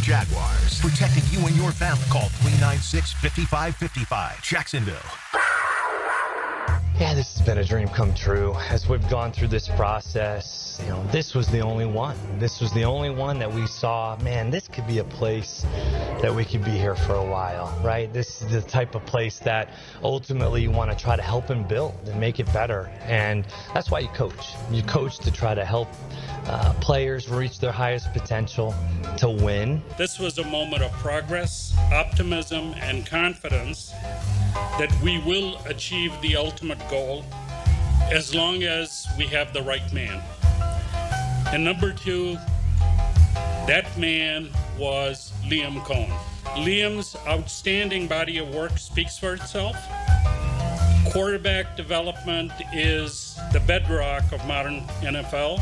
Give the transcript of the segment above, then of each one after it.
Jaguars, protecting you and your family. Call 396-5555. Jacksonville. Yeah, this has been a dream come true. As we've gone through this process, this was the only one. This was the only one that we saw, man, this could be a place that we could be here for a while, right? This is the type of place that ultimately you want to try to help and build and make it better. And that's why you coach. You coach to try to help players reach their highest potential to win. This was a moment of progress, optimism, and confidence that we will achieve the ultimate goal as long as we have the right man. And number two, that man was Liam Cohen. Liam's outstanding body of work speaks for itself. Quarterback development is the bedrock of modern NFL,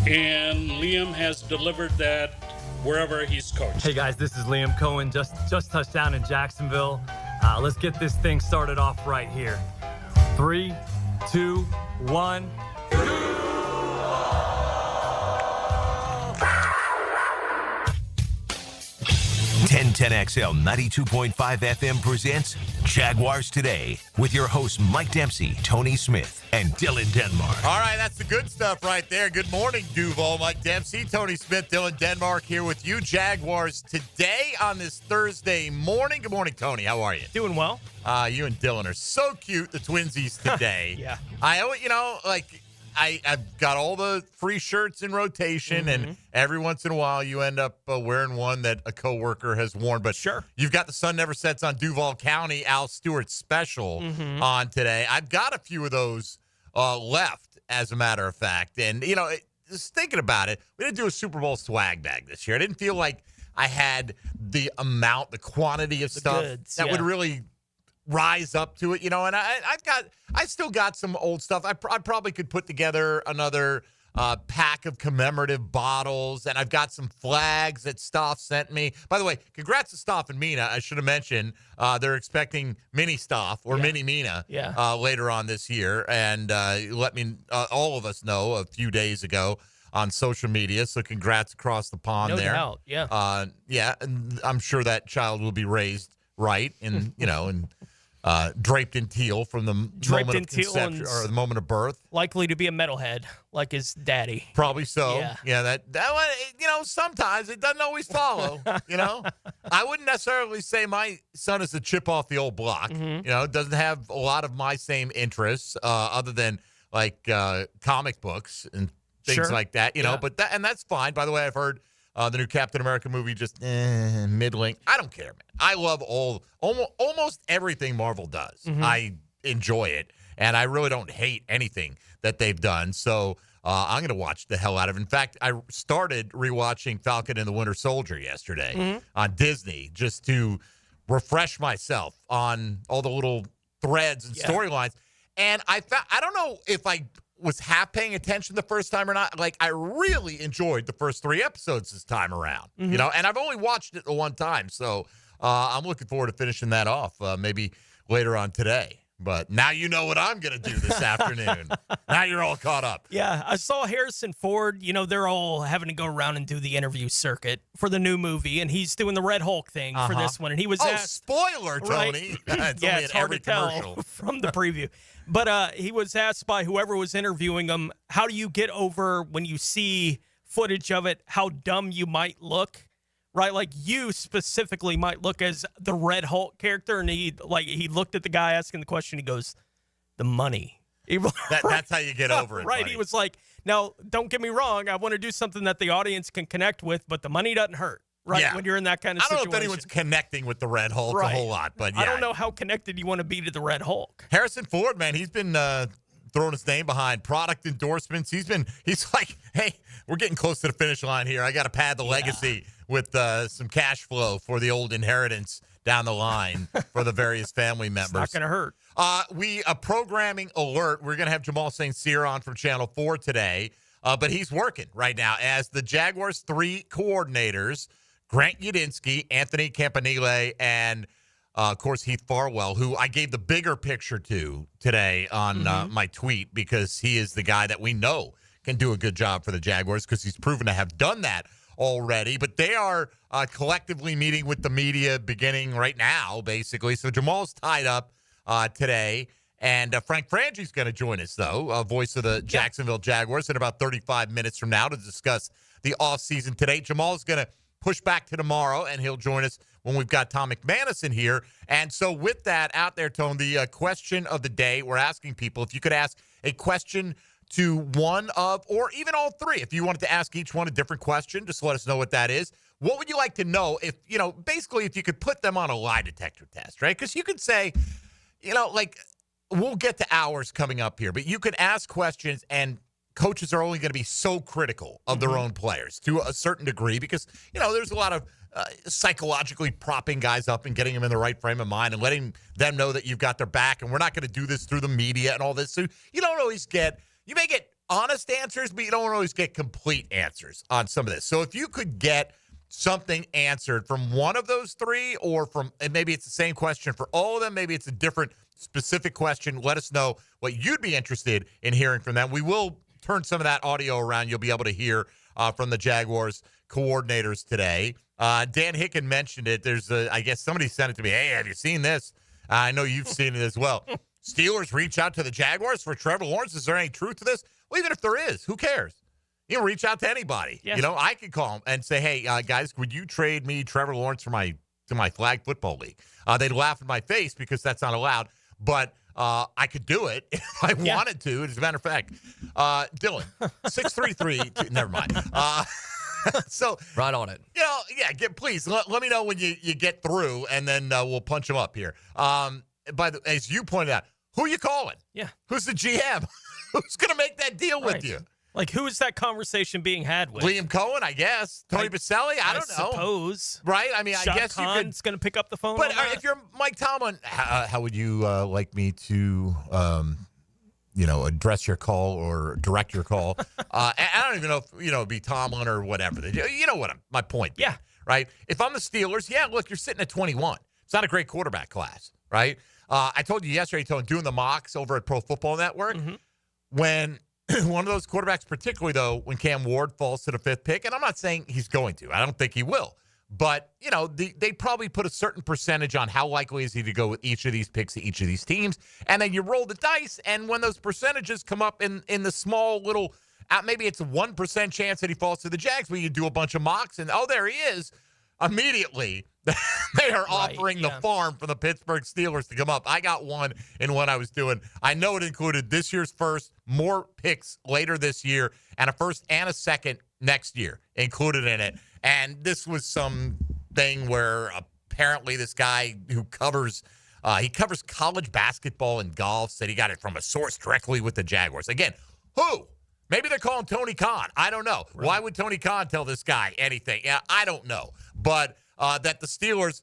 and Liam has delivered that wherever he's coached. Hey guys, this is Liam Cohen, just touched down in Jacksonville. Let's get this thing started off right here. 3, 2, 1. 1010XL 92.5 FM presents Jaguars Today with your hosts Mike Dempsey, Tony Smith, and Dylan Denmark. All right, that's the good stuff right there. Good morning, Duval. Mike Dempsey, Tony Smith, Dylan Denmark here with you. Jaguars Today on this Thursday morning. Good morning, Tony. How are you? Doing well. You and Dylan are so cute, the twinsies today. Yeah. I've got all the free shirts in rotation, and every once in a while you end up wearing one that a coworker has worn. But sure, you've got the Sun Never Sets on Duval County, Al Stewart special on today. I've got a few of those left, as a matter of fact. And, just thinking about it, we didn't do a Super Bowl swag bag this year. I didn't feel like I had the quantity of stuff that would really rise up to it, and I still got some old stuff. I probably could put together another pack of commemorative bottles, and I've got some flags that Stoff sent me. By the way, congrats to Stoff and Mina. I should have mentioned they're expecting mini Stoff or mini Mina later on this year, and let me all of us know a few days ago on social media. So congrats across the pond there. No doubt, yeah, and I'm sure that child will be raised right, and and draped in teal from the moment of conception or the moment of birth. Likely to be a metalhead like his daddy. Probably so. Yeah, that one, sometimes it doesn't always follow, I wouldn't necessarily say my son is a chip off the old block. Doesn't have a lot of my same interests other than like comic books and things like that, but that's fine. By the way, I've heard the new Captain America movie just middling. I don't care, man. I love almost everything Marvel does. I enjoy it, and I really don't hate anything that they've done. So I'm going to watch the hell out of it. In fact, I started rewatching Falcon and the Winter Soldier yesterday on Disney just to refresh myself on all the little threads and storylines. And I don't know if I was half paying attention the first time or not. Like, I really enjoyed the first 3 episodes this time around, and I've only watched it the one time. So I'm looking forward to finishing that off maybe later on today. But now you know what I'm going to do this afternoon. Now you're all caught up. Yeah, I saw Harrison Ford. They're all having to go around and do the interview circuit for the new movie, and he's doing the Red Hulk thing for this one. And he was asked, spoiler, Tony. Right? It's hard to tell from the preview. But he was asked by whoever was interviewing him, how do you get over when you see footage of it, how dumb you might look? Right, like you specifically might look as the Red Hulk character, and he looked at the guy asking the question. He goes, "The money." That's how you get over it, right? buddy. He was like, "Now, don't get me wrong. I want to do something that the audience can connect with, but the money doesn't hurt." Right? Yeah. When you're in that kind of situation. I don't know if anyone's connecting with the Red Hulk a whole lot, but yeah. I don't know how connected you want to be to the Red Hulk. Harrison Ford, man, he's been throwing his name behind product endorsements. He's like, hey, we're getting close to the finish line here. I got to pad the legacy with some cash flow for the old inheritance down the line for the various family members. It's not going to hurt. A programming alert. We're going to have Jamal St. Cyr on from Channel 4 today, but he's working right now as the Jaguars' 3 coordinators, Grant Udinsky, Anthony Campanile, and of course, Heath Farwell, who I gave the bigger picture to today on my tweet, because he is the guy that we know can do a good job for the Jaguars, because he's proven to have done that already, but they are collectively meeting with the media beginning right now, basically. So Jamal's tied up today. And Frangie's going to join us, though, voice of the Jacksonville Jaguars, in about 35 minutes from now to discuss the offseason today. Jamal's going to push back to tomorrow, and he'll join us when we've got Tom McManus in here. And so with that out there, Tone, the question of the day, we're asking people if you could ask a question to one of, or even all three, if you wanted to ask each one a different question, just let us know what that is. What would you like to know if, basically if you could put them on a lie detector test, right? Because you could say, we'll get to ours coming up here, but you can ask questions, and coaches are only going to be so critical of their own players to a certain degree because, there's a lot of psychologically propping guys up and getting them in the right frame of mind and letting them know that you've got their back, and we're not going to do this through the media and all this. So you don't always you may get honest answers, but you don't always get complete answers on some of this. So if you could get something answered from one of those three, or and maybe it's the same question for all of them, maybe it's a different specific question, let us know what you'd be interested in hearing from them. We will turn some of that audio around. You'll be able to hear from the Jaguars coordinators today. Dan Hicken mentioned it. I guess somebody sent it to me. Hey, have you seen this? I know you've seen it as well. Steelers reach out to the Jaguars for Trevor Lawrence. Is there any truth to this? Well, even if there is, who cares? You can reach out to anybody. Yeah. I could call them and say, hey, guys, would you trade me Trevor Lawrence to my flag football league? They'd laugh in my face because that's not allowed. But I could do it if I wanted to. As a matter of fact, Dylan, 633. Never mind. So right on it. Please let me know when you get through, and then we'll punch them up here. As you pointed out, who are you calling? Yeah. Who's the GM? Who's going to make that deal with you? Like, who is that conversation being had with? Liam Cohen, I guess. Tony Baselli? I don't know. Suppose. Right? I mean, Shad I guess Khan's you could. going to pick up the phone. But if you're Mike Tomlin, how would you like me to, address your call or direct your call? I don't even know if, it'd be Tomlin or whatever. You know what my point is, right? If I'm the Steelers, look, you're sitting at 21. It's not a great quarterback class, right? I told you yesterday, Tony, doing the mocks over at Pro Football Network, when one of those quarterbacks, particularly, though, when Cam Ward falls to the fifth pick, and I'm not saying he's going to. I don't think he will. But, they probably put a certain percentage on how likely is he to go with each of these picks to each of these teams. And then you roll the dice, and when those percentages come up in the small little, maybe it's a 1% chance that he falls to the Jags, but you do a bunch of mocks, and, there he is. Immediately, they are offering the farm for the Pittsburgh Steelers to come up. I got one in what I was doing. I know it included this year's first, more picks later this year, and a first and a second next year included in it. And this was some thing where apparently this guy who covers college basketball and golf said he got it from a source directly with the Jaguars. Again, who? Maybe they're calling Tony Khan. I don't know. Right. Why would Tony Khan tell this guy anything? I don't know. But that the Steelers,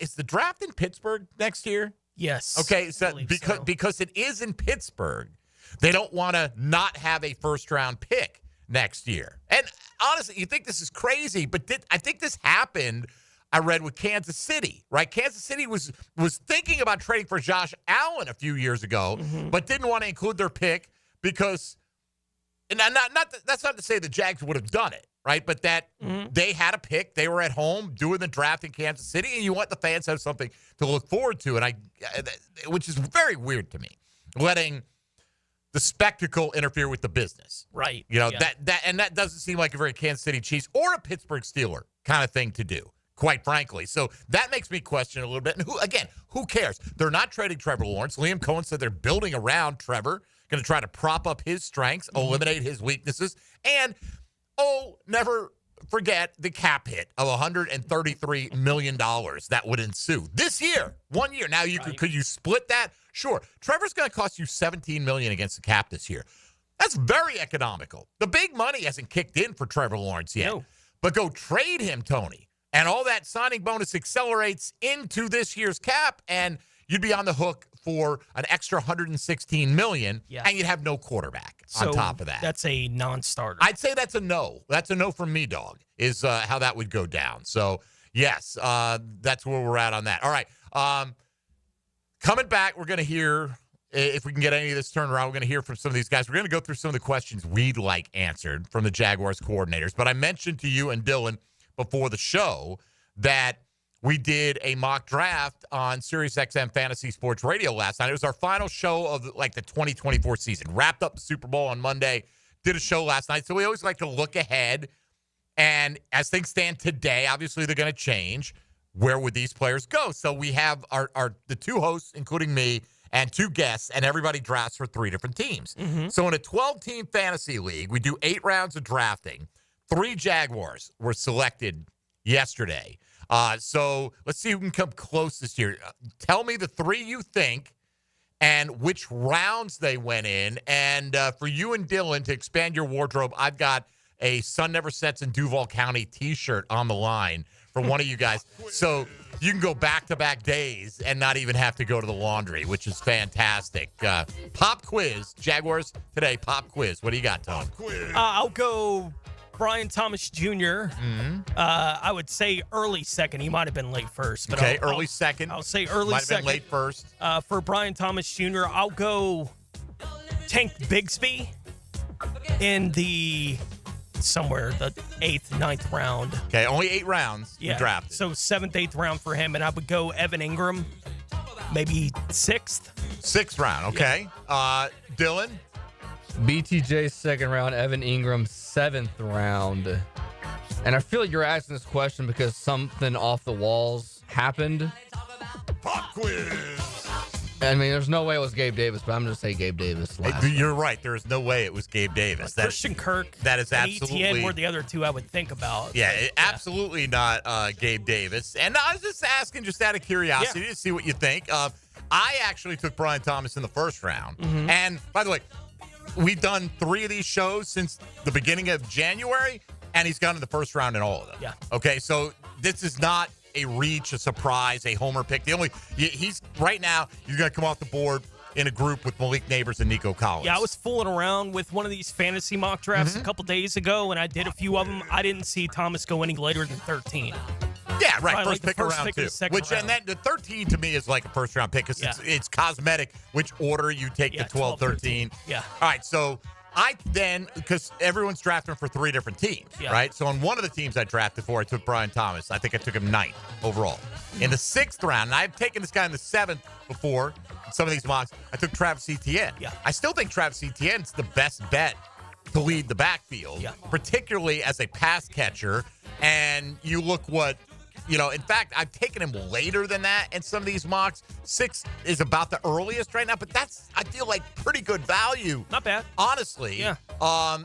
is the draft in Pittsburgh next year? Yes. Okay, so because it is in Pittsburgh, they don't want to not have a first-round pick next year. And honestly, you think this is crazy, but I think this happened, I read, with Kansas City, right? Kansas City was thinking about trading for Josh Allen a few years ago, but didn't want to include their pick because, and that's not to say the Jags would have done it, right? But that they had a pick. They were at home doing the draft in Kansas City, and you want the fans to have something to look forward to, and which is very weird to me, letting the spectacle interfere with the business. Right. That doesn't seem like a very Kansas City Chiefs or a Pittsburgh Steeler kind of thing to do, quite frankly. So that makes me question a little bit. And who cares? They're not trading Trevor Lawrence. Liam Cohen said they're building around Trevor, going to try to prop up his strengths, eliminate his weaknesses, and never forget the cap hit of $133 million that would ensue this year, 1 year. Now, could you split that? Sure. Trevor's going to cost you $17 million against the cap this year. That's very economical. The big money hasn't kicked in for Trevor Lawrence yet. No. But go trade him, Tony, and all that signing bonus accelerates into this year's cap, and you'd be on the hook for an extra $116 million, and you'd have no quarterback on top of that. That's a non-starter. I'd say that's a no. That's a no from me, dog, is how that would go down. So, yes, that's where we're at on that. All right. Coming back, we're going to hear if we can get any of this turned around, we're going to hear from some of these guys. We're going to go through some of the questions we'd like answered from the Jaguars coordinators. But I mentioned to you and Dylan before the show that we did a mock draft on SiriusXM Fantasy Sports Radio last night. It was our final show of the 2024 season. Wrapped up the Super Bowl on Monday, did a show last night. So we always like to look ahead. And as things stand today, obviously they're going to change. Where would these players go? So we have the two hosts, including me, and two guests, and everybody drafts for 3 different teams. Mm-hmm. So in a 12-team fantasy league, we do 8 rounds of drafting. 3 Jaguars were selected yesterday. So let's see who can come closest here. Tell me the 3 you think and which rounds they went in. And for you and Dylan to expand your wardrobe, I've got a Sun Never Sets in Duval County T-shirt on the line for one of you guys. So you can go back-to-back days and not even have to go to the laundry, which is fantastic. Pop quiz. Jaguars Today, pop quiz. What do you got, Tom? I'll go Brian Thomas Jr. Mm-hmm. I would say early second. He might have been late first. But okay, early second. I'll say early second. Might have been late first. For Brian Thomas Jr., I'll go Tank Bigsby in the somewhere the 8th, 9th round. Okay, only 8 rounds you drafted. So 7th, 8th round for him, and I would go Evan Ingram, maybe 6th. 6th round, okay. Yeah. Dylan? BTJ 2nd round, Evan Ingram 7th round. And I feel like you're asking this question because something off the walls happened. Pop quiz. I mean, there's no way it was Gabe Davis, but I'm going to say Gabe Davis last. You're right. There is no way it was Gabe Davis. Christian Kirk. That is and absolutely. ETN were the other 2 I would think about. Yeah, absolutely not Gabe Davis. And I was just asking, just out of curiosity, to see what you think. I actually took Brian Thomas in the 1st round. Mm-hmm. And by the way, we've done 3 of these shows since the beginning of January, and he's gone in the 1st round in all of them. Yeah. Okay, so this is not a reach, a surprise, a homer pick. He's right now, he's going to come off the board in a group with Malik Neighbors and Nico Collins. Yeah, I was fooling around with one of these fantasy mock drafts a couple days ago, and I did a few of them. I didn't see Thomas go any later than 13. Yeah, right. Probably First pick of round 2. And then the 13 to me is like a 1st round pick because it's cosmetic which order you take the 12, 13. Yeah. All right, so I then, because everyone's drafting for 3 different teams, right? So on one of the teams I drafted for, I took Brian Thomas. I think I took him 9th overall. In the 6th round, and I've taken this guy in the 7th before, some of these mocks, I took Travis Etienne. Yeah. I still think Travis Etienne's the best bet to lead the backfield, particularly as a pass catcher. And you look what, in fact, I've taken him later than that in some of these mocks. 6 is about the earliest right now, but that's, I feel like, pretty good value. Not bad. Honestly. Yeah.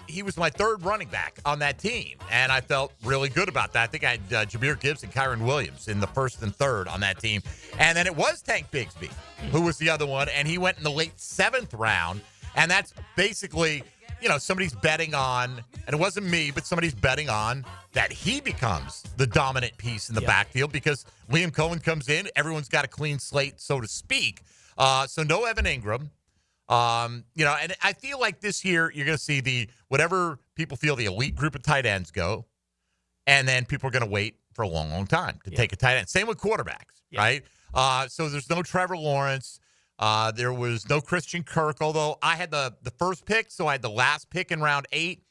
He was my 3rd running back on that team, and I felt really good about that. I think I had Jameer Gibbs and Kyron Williams in the 1st and 3rd on that team. And then it was Tank Bigsby, who was the other one, and he went in the late 7th round, and that's basically, somebody's betting on, and it wasn't me, but somebody's betting on that he becomes the dominant piece in the backfield because Liam Cohen comes in. Everyone's got a clean slate, so to speak. So no Evan Ingram. And I feel like this year you're going to see whatever people feel the elite group of tight ends go, and then people are going to wait for a long, long time to take a tight end. Same with quarterbacks, right? So there's no Trevor Lawrence. There was no Christian Kirk, although I had the 1st pick, so I had the last pick in round 8.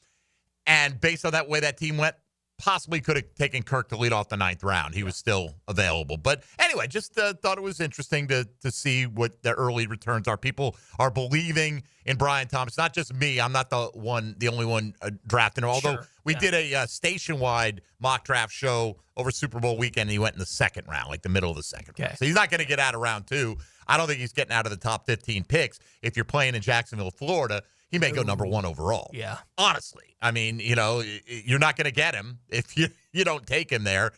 And based on that way that team went, possibly could have taken Kirk to lead off the 9th round. He was still available. But anyway, just thought it was interesting to see what the early returns are. People are believing in Brian Thomas. Not just me. I'm not the only one drafting him. Although we did a station-wide mock draft show over Super Bowl weekend, and he went in the 2nd round, like the middle of the 2nd round. So he's not going to get out of round 2. I don't think he's getting out of the top 15 picks. If you're playing in Jacksonville, Florida, he may go number 1 overall. Yeah. Honestly. I mean, you're not going to get him if you don't take him there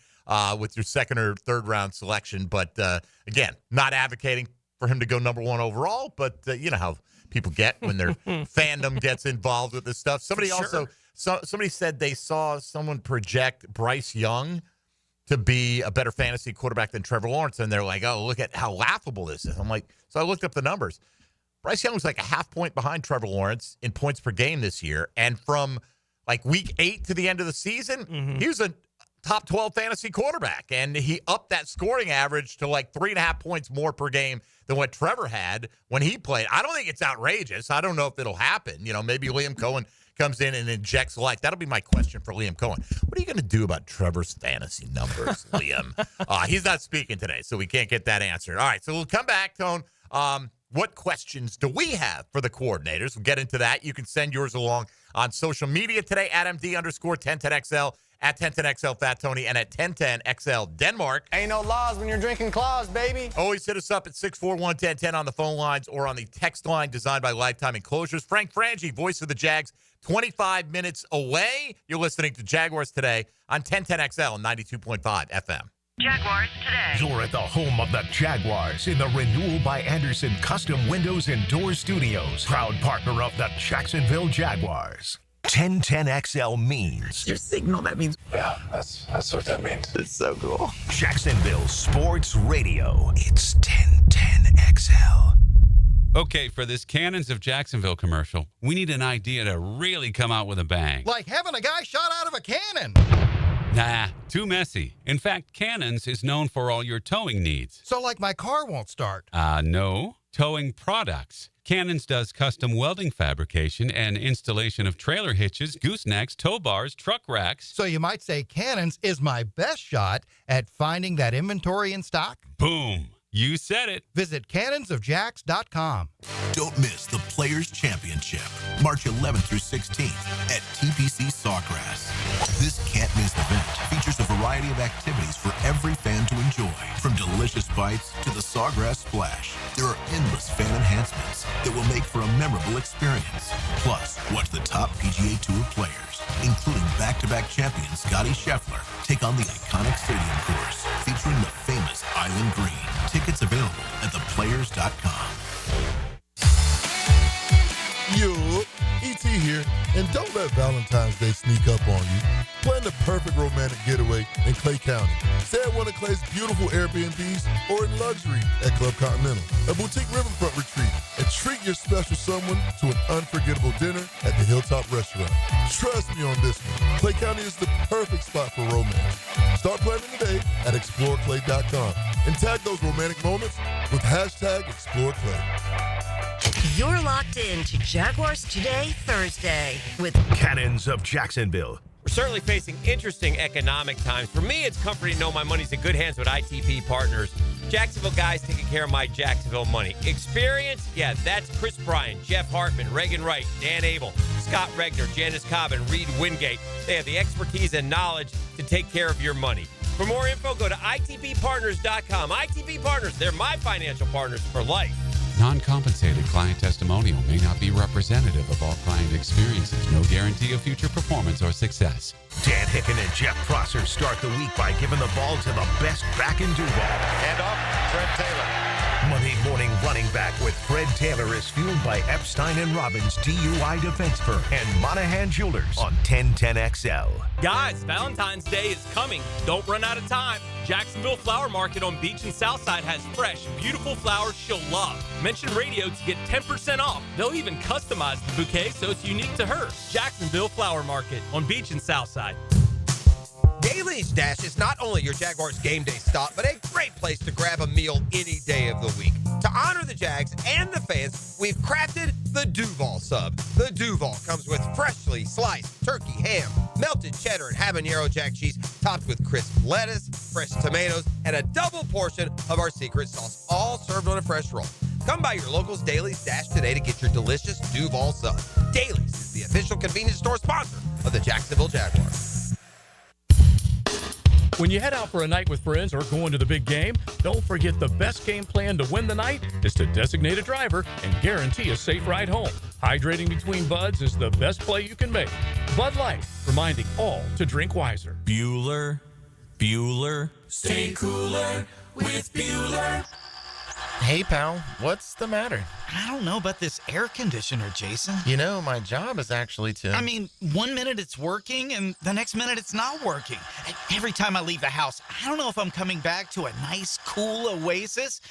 with your 2nd or 3rd round selection. But, again, not advocating for him to go number 1 overall, but you know how people get when their fandom gets involved with this stuff. Somebody somebody said they saw someone project Bryce Young to be a better fantasy quarterback than Trevor Lawrence, and they're like, oh, look at how laughable this is. I'm like, so I looked up the numbers. Bryce Young was like a half point behind Trevor Lawrence in points per game this year. And from like week 8 to the end of the season, he was a top 12 fantasy quarterback, and he upped that scoring average to like 3.5 points more per game than what Trevor had when he played. I don't think it's outrageous. I don't know if it'll happen. Maybe Liam Cohen comes in and injects life. That'll be my question for Liam Cohen. What are you going to do about Trevor's fantasy numbers, Liam? He's not speaking today, so we can't get that answered. All right, so we'll come back, Tone. What questions do we have for the coordinators? We'll get into that. You can send yours along on social media today at MD_1010XL, at 1010XL Fat Tony, and at 1010XL Denmark. Ain't no laws when you're drinking claws, baby. Always hit us up at 641-1010 on the phone lines or on the text line designed by Lifetime Enclosures. Frangie, voice of the Jags, 25 minutes away. You're listening to Jaguars Today on 1010XL and 92.5 FM. Jaguars Today. You're at the home of the Jaguars in the Renewal by Anderson Custom Windows and Door Studios. Proud partner of the Jacksonville Jaguars. 1010XL means. Your signal, that means. Yeah, that's what that means. It's so cool. Jacksonville Sports Radio. It's 1010XL. Okay, for this Cannons of Jacksonville commercial, we need an idea to really come out with a bang. Like having a guy shot out of a cannon. Nah, too messy. In fact, Cannons is known for all your towing needs. So like my car won't start. No. Towing products. Cannons does custom welding fabrication and installation of trailer hitches, goosenecks, tow bars, truck racks. So you might say Cannons is my best shot at finding that inventory in stock? Boom. You said it. Visit cannonsofjacks.com. Don't miss the Players' Championship, March 11th through 16th at TPC Sawgrass. This can't-miss event features a variety of activities for every fan to enjoy, from delicious bites to the Sawgrass Splash. There are endless fan enhancements that will make for a memorable experience. Plus, watch the top PGA Tour players, including back-to-back champion Scottie Scheffler, take on the iconic stadium course featuring the famous Island Green. Tickets available at theplayers.com. Yo, E.T. here, and don't let Valentine's Day sneak up on you. Plan the perfect romantic getaway in Clay County. Stay at one of Clay's beautiful Airbnbs or in luxury at Club Continental, a boutique riverfront retreat, and treat your special someone to an unforgettable dinner at the Hilltop Restaurant. Trust me on this one. Clay County is the perfect spot for romance. Start planning today at exploreclay.com and tag those romantic moments with #ExploreClay. You're locked in to Jaguars Today Thursday with Cannons of Jacksonville. We're certainly facing interesting economic times. For me, it's comforting to know my money's in good hands with ITP Partners. Jacksonville guys taking care of my Jacksonville money. Experience? Yeah, that's Chris Bryan, Jeff Hartman, Reagan Wright, Dan Abel, Scott Regner, Janice Cobb, and Reed Wingate. They have the expertise and knowledge to take care of your money. For more info, go to itppartners.com. ITP Partners, they're my financial partners for life. Non-compensated client testimonial may not be representative of all client experiences. No guarantee of future performance or success. Dan Hicken and Jeff Prosser start the week by giving the ball to the best back in Duval. And off, Fred Taylor. Monday morning running back with Fred Taylor is fueled by Epstein & Robbins DUI Defense Firm and Monahan Jewelers on 1010XL. Guys, Valentine's Day is coming. Don't run out of time. Jacksonville Flower Market on Beach and Southside has fresh, beautiful flowers she'll love. Mention radio to get 10% off. They'll even customize the bouquet so it's unique to her. Jacksonville Flower Market on Beach and Southside. Daly's Dash is not only your Jaguars game day stop, but a great place to grab a meal any day of the week. To honor the Jags and the fans, we've crafted the Duval Sub. The Duval comes with freshly sliced turkey, ham, melted cheddar, and habanero jack cheese, topped with crisp lettuce, fresh tomatoes, and a double portion of our secret sauce, all served on a fresh roll. Come by your local's Daly's Dash today to get your delicious Duval Sub. Daly's is the official convenience store sponsor of the Jacksonville Jaguars. When you head out for a night with friends or going to the big game, don't forget the best game plan to win the night is to designate a driver and guarantee a safe ride home. Hydrating between buds is the best play you can make. Bud Light, reminding all to drink wiser. Bueller, stay cooler with Bueller. Hey, pal, what's the matter? I don't know about this air conditioner, Jason. You know, my job is actually to... I mean, 1 minute it's working, and the next minute it's not working. Every time I leave the house, I don't know if I'm coming back to a nice, cool oasis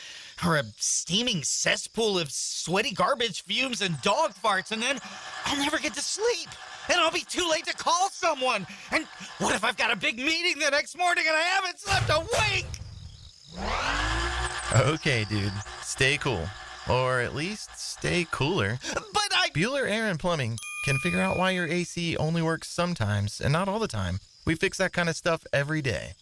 or a steaming cesspool of sweaty garbage fumes and dog farts, and then I'll never get to sleep. and I'll be too late to call someone. And what if I've got a big meeting the next morning and I haven't slept a wink? Okay, dude. Stay cool. Or at least stay cooler. But Bueller Air and Plumbing can figure out why your AC only works sometimes and not all the time. We fix that kind of stuff every day.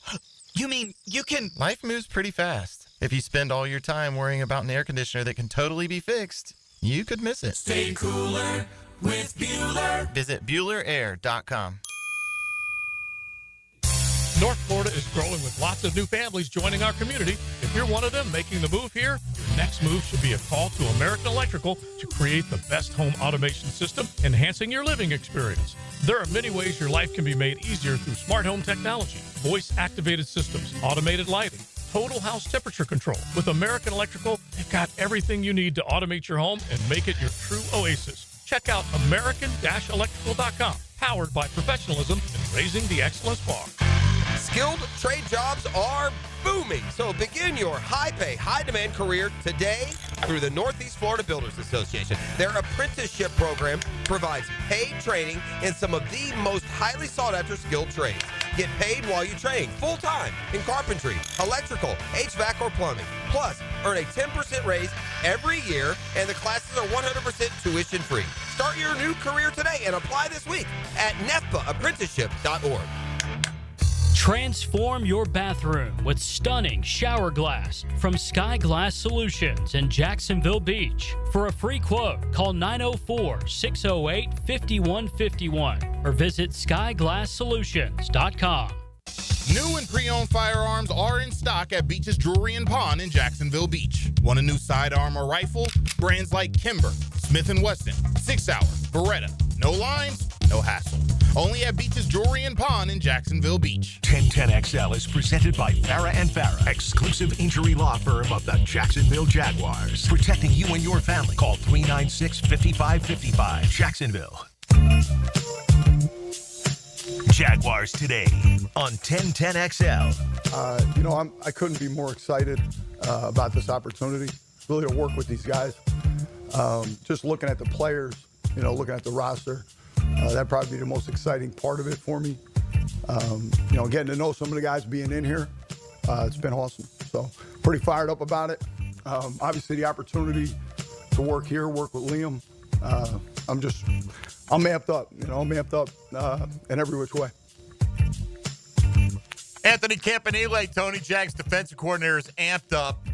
You mean you can... Life moves pretty fast. If you spend all your time worrying about an air conditioner that can totally be fixed, you could miss it. Stay cooler with Bueller. Visit BuellerAir.com. North Florida is growing with lots of new families joining our community. If you're one of them making the move here, your next move should be a call to American Electrical to create the best home automation system, enhancing your living experience. There are many ways your life can be made easier through smart home technology, voice-activated systems, automated lighting, total house temperature control. With American Electrical, they've got everything you need to automate your home and make it your true oasis. Check out American-Electrical.com, powered by professionalism and raising the excellence bar. Skilled trade jobs are booming, so begin your high-pay, high-demand career today through the Northeast Florida Builders Association. Their apprenticeship program provides paid training in some of the most highly sought-after skilled trades. Get paid while you train, full-time, in carpentry, electrical, HVAC, or plumbing. Plus, earn a 10% raise every year, and the classes are 100% tuition-free. Start your new career today and apply this week at nefpaapprenticeship.org. Transform your bathroom with stunning shower glass from Sky Glass Solutions in Jacksonville Beach. For a free quote, call 904-608-5151 or visit skyglasssolutions.com. New and pre-owned firearms are in stock at Beach's Jewelry and Pawn in Jacksonville Beach. Want a new sidearm or rifle? Brands like Kimber, Smith & Wesson, 6 Hour, Beretta. No lines, no hassle. Only at Beach's Jewelry and Pawn in Jacksonville Beach. 1010XL is presented by Farah & Farah, exclusive injury law firm of the Jacksonville Jaguars. Protecting you and your family. Call 396-5555. Jacksonville. Jaguars Today on 1010XL. I couldn't be more excited about this opportunity, really, to work with these guys. Just looking at the players, looking at the roster, that'd probably be the most exciting part of it for me. Getting to know some of the guys being in here, it's been awesome. So pretty fired up about it. Obviously, the opportunity to work here, work with Liam, I'm amped up, I'm amped up in every which way. Anthony Campanile, Tony, Jags defensive coordinator, is amped up.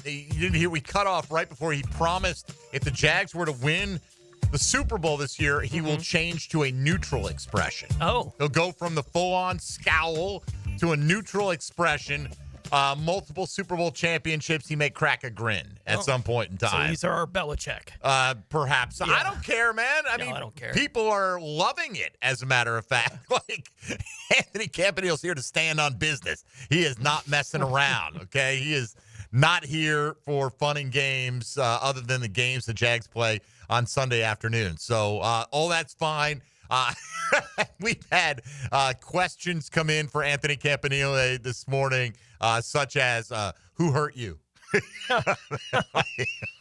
You didn't hear we cut off right before he promised if the Jags were to win the Super Bowl this year, he will change to a neutral expression. Oh. He'll go from the full-on scowl to a neutral expression. Multiple Super Bowl championships, he may crack a grin at some point in time. So these are our Belichick. Perhaps. Yeah. I don't care, man. I don't care. People are loving it, as a matter of fact. Like, Anthony Campanile's here to stand on business. He is not messing around, okay? He is not here for fun and games other than the games the Jags play on Sunday afternoon. So all that's fine. We've had questions come in for Anthony Campanile this morning, such as who hurt you?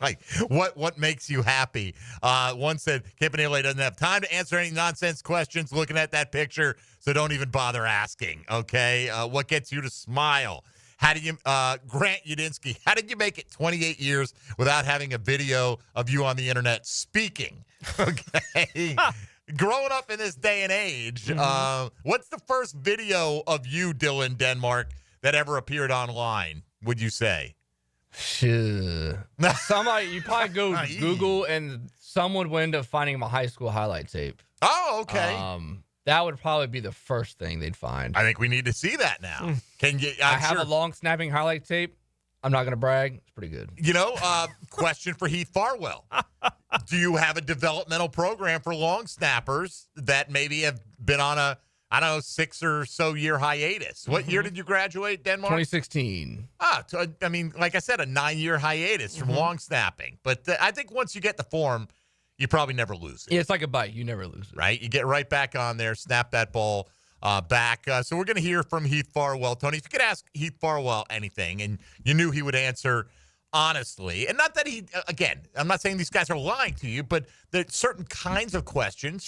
like what makes you happy? One said Campanile doesn't have time to answer any nonsense questions looking at that picture, so don't even bother asking. Okay, what gets you to smile? How do you, Grant Udinsky, how did you make it 28 years without having a video of you on the internet speaking? Okay. Growing up in this day and age, what's the first video of you, Dylan Denmark, that ever appeared online, would you say? Sure. Somebody, you probably go Google and someone would end up finding my high school highlight tape. Oh, okay. That would probably be the first thing they'd find. I think we need to see that now. Can you? I have a long snapping highlight tape. I'm not going to brag. It's pretty good. Question for Heath Farwell. Do you have a developmental program for long snappers that maybe have been on a, 6 or so year hiatus? What year did you graduate, Denmark? 2016. Like I said, a 9-year hiatus from long snapping. But I think once you get the form, you probably never lose it. Yeah, it's like a bite. You never lose it. Right? You get right back on there, snap that ball back. So we're going to hear from Heath Farwell. Tony, if you could ask Heath Farwell anything, and you knew he would answer honestly, and not that he, again, I'm not saying these guys are lying to you, but there's certain kinds of questions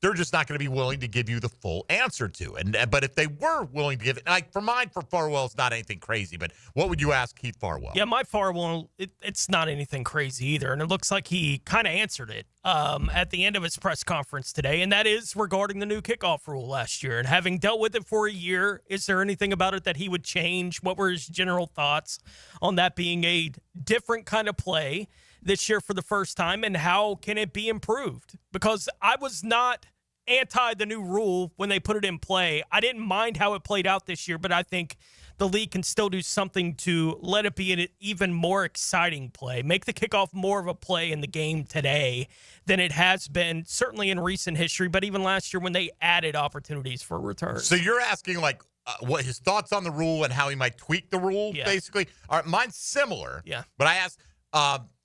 they're just not going to be willing to give you the full answer to. But if they were willing to give it, like for mine, for Farwell, it's not anything crazy. But what would you ask Keith Farwell? Yeah, my Farwell, it's not anything crazy either. And it looks like he kind of answered it at the end of his press conference today. And that is regarding the new kickoff rule last year. And having dealt with it for a year, is there anything about it that he would change? What were his general thoughts on that being a different kind of play this year for the first time, and how can it be improved? Because I was not anti the new rule when they put it in play. I didn't mind how it played out this year, but I think the league can still do something to let it be an even more exciting play, make the kickoff more of a play in the game today than it has been, certainly in recent history, but even last year when they added opportunities for returns. So you're asking, like, what his thoughts on the rule and how he might tweak the rule, basically? All right, mine's similar. Yeah. But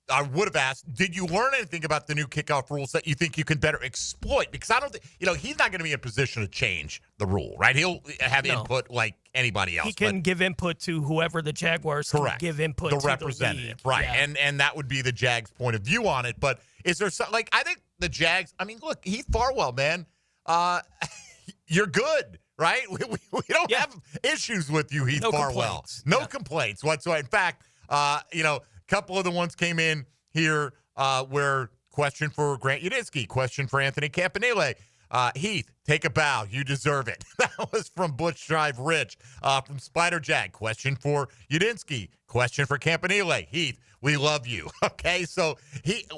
I would have asked, did you learn anything about the new kickoff rules that you think you can better exploit? Because I don't think, he's not going to be in a position to change the rule, right? He'll have input like anybody else. He can give input to whoever the Jaguars can give input to. The representative, right. Yeah. And that would be the Jags' point of view on it. But is there something, I think the Jags, look, Heath Farwell, man, you're good. Right? We don't have issues with you, Heath Farwell. No complaints whatsoever. In fact, a couple of the ones came in here where question for Grant Udinsky, question for Anthony Campanile. Heath, take a bow. You deserve it. That was from Butch Drive Rich. From Spider Jag, question for Udinsky, question for Campanile. Heath, we love you. Okay, so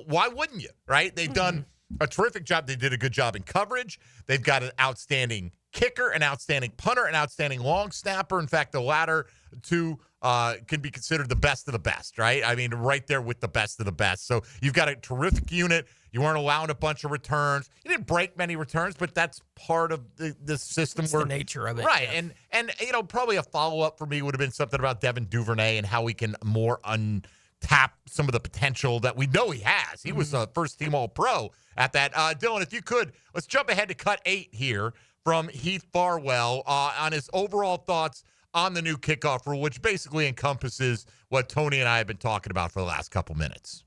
why wouldn't you? Right? They've done a terrific job. They did a good job in coverage. They've got an outstanding kicker, an outstanding punter, an outstanding long snapper. In fact, the latter two can be considered the best of the best, right? Right there with the best of the best. So you've got a terrific unit. You weren't allowing a bunch of returns. You didn't break many returns, but that's part of the system. It's the nature of it. Right. Yeah. And probably a follow-up for me would have been something about Devin Duvernay and how we can more untap some of the potential that we know he has. He was a first-team All-Pro at that. Dylan, if you could, let's jump ahead to cut 8 here from Heath Farwell on his overall thoughts on the new kickoff rule, which basically encompasses what Tony and I have been talking about for the last couple minutes.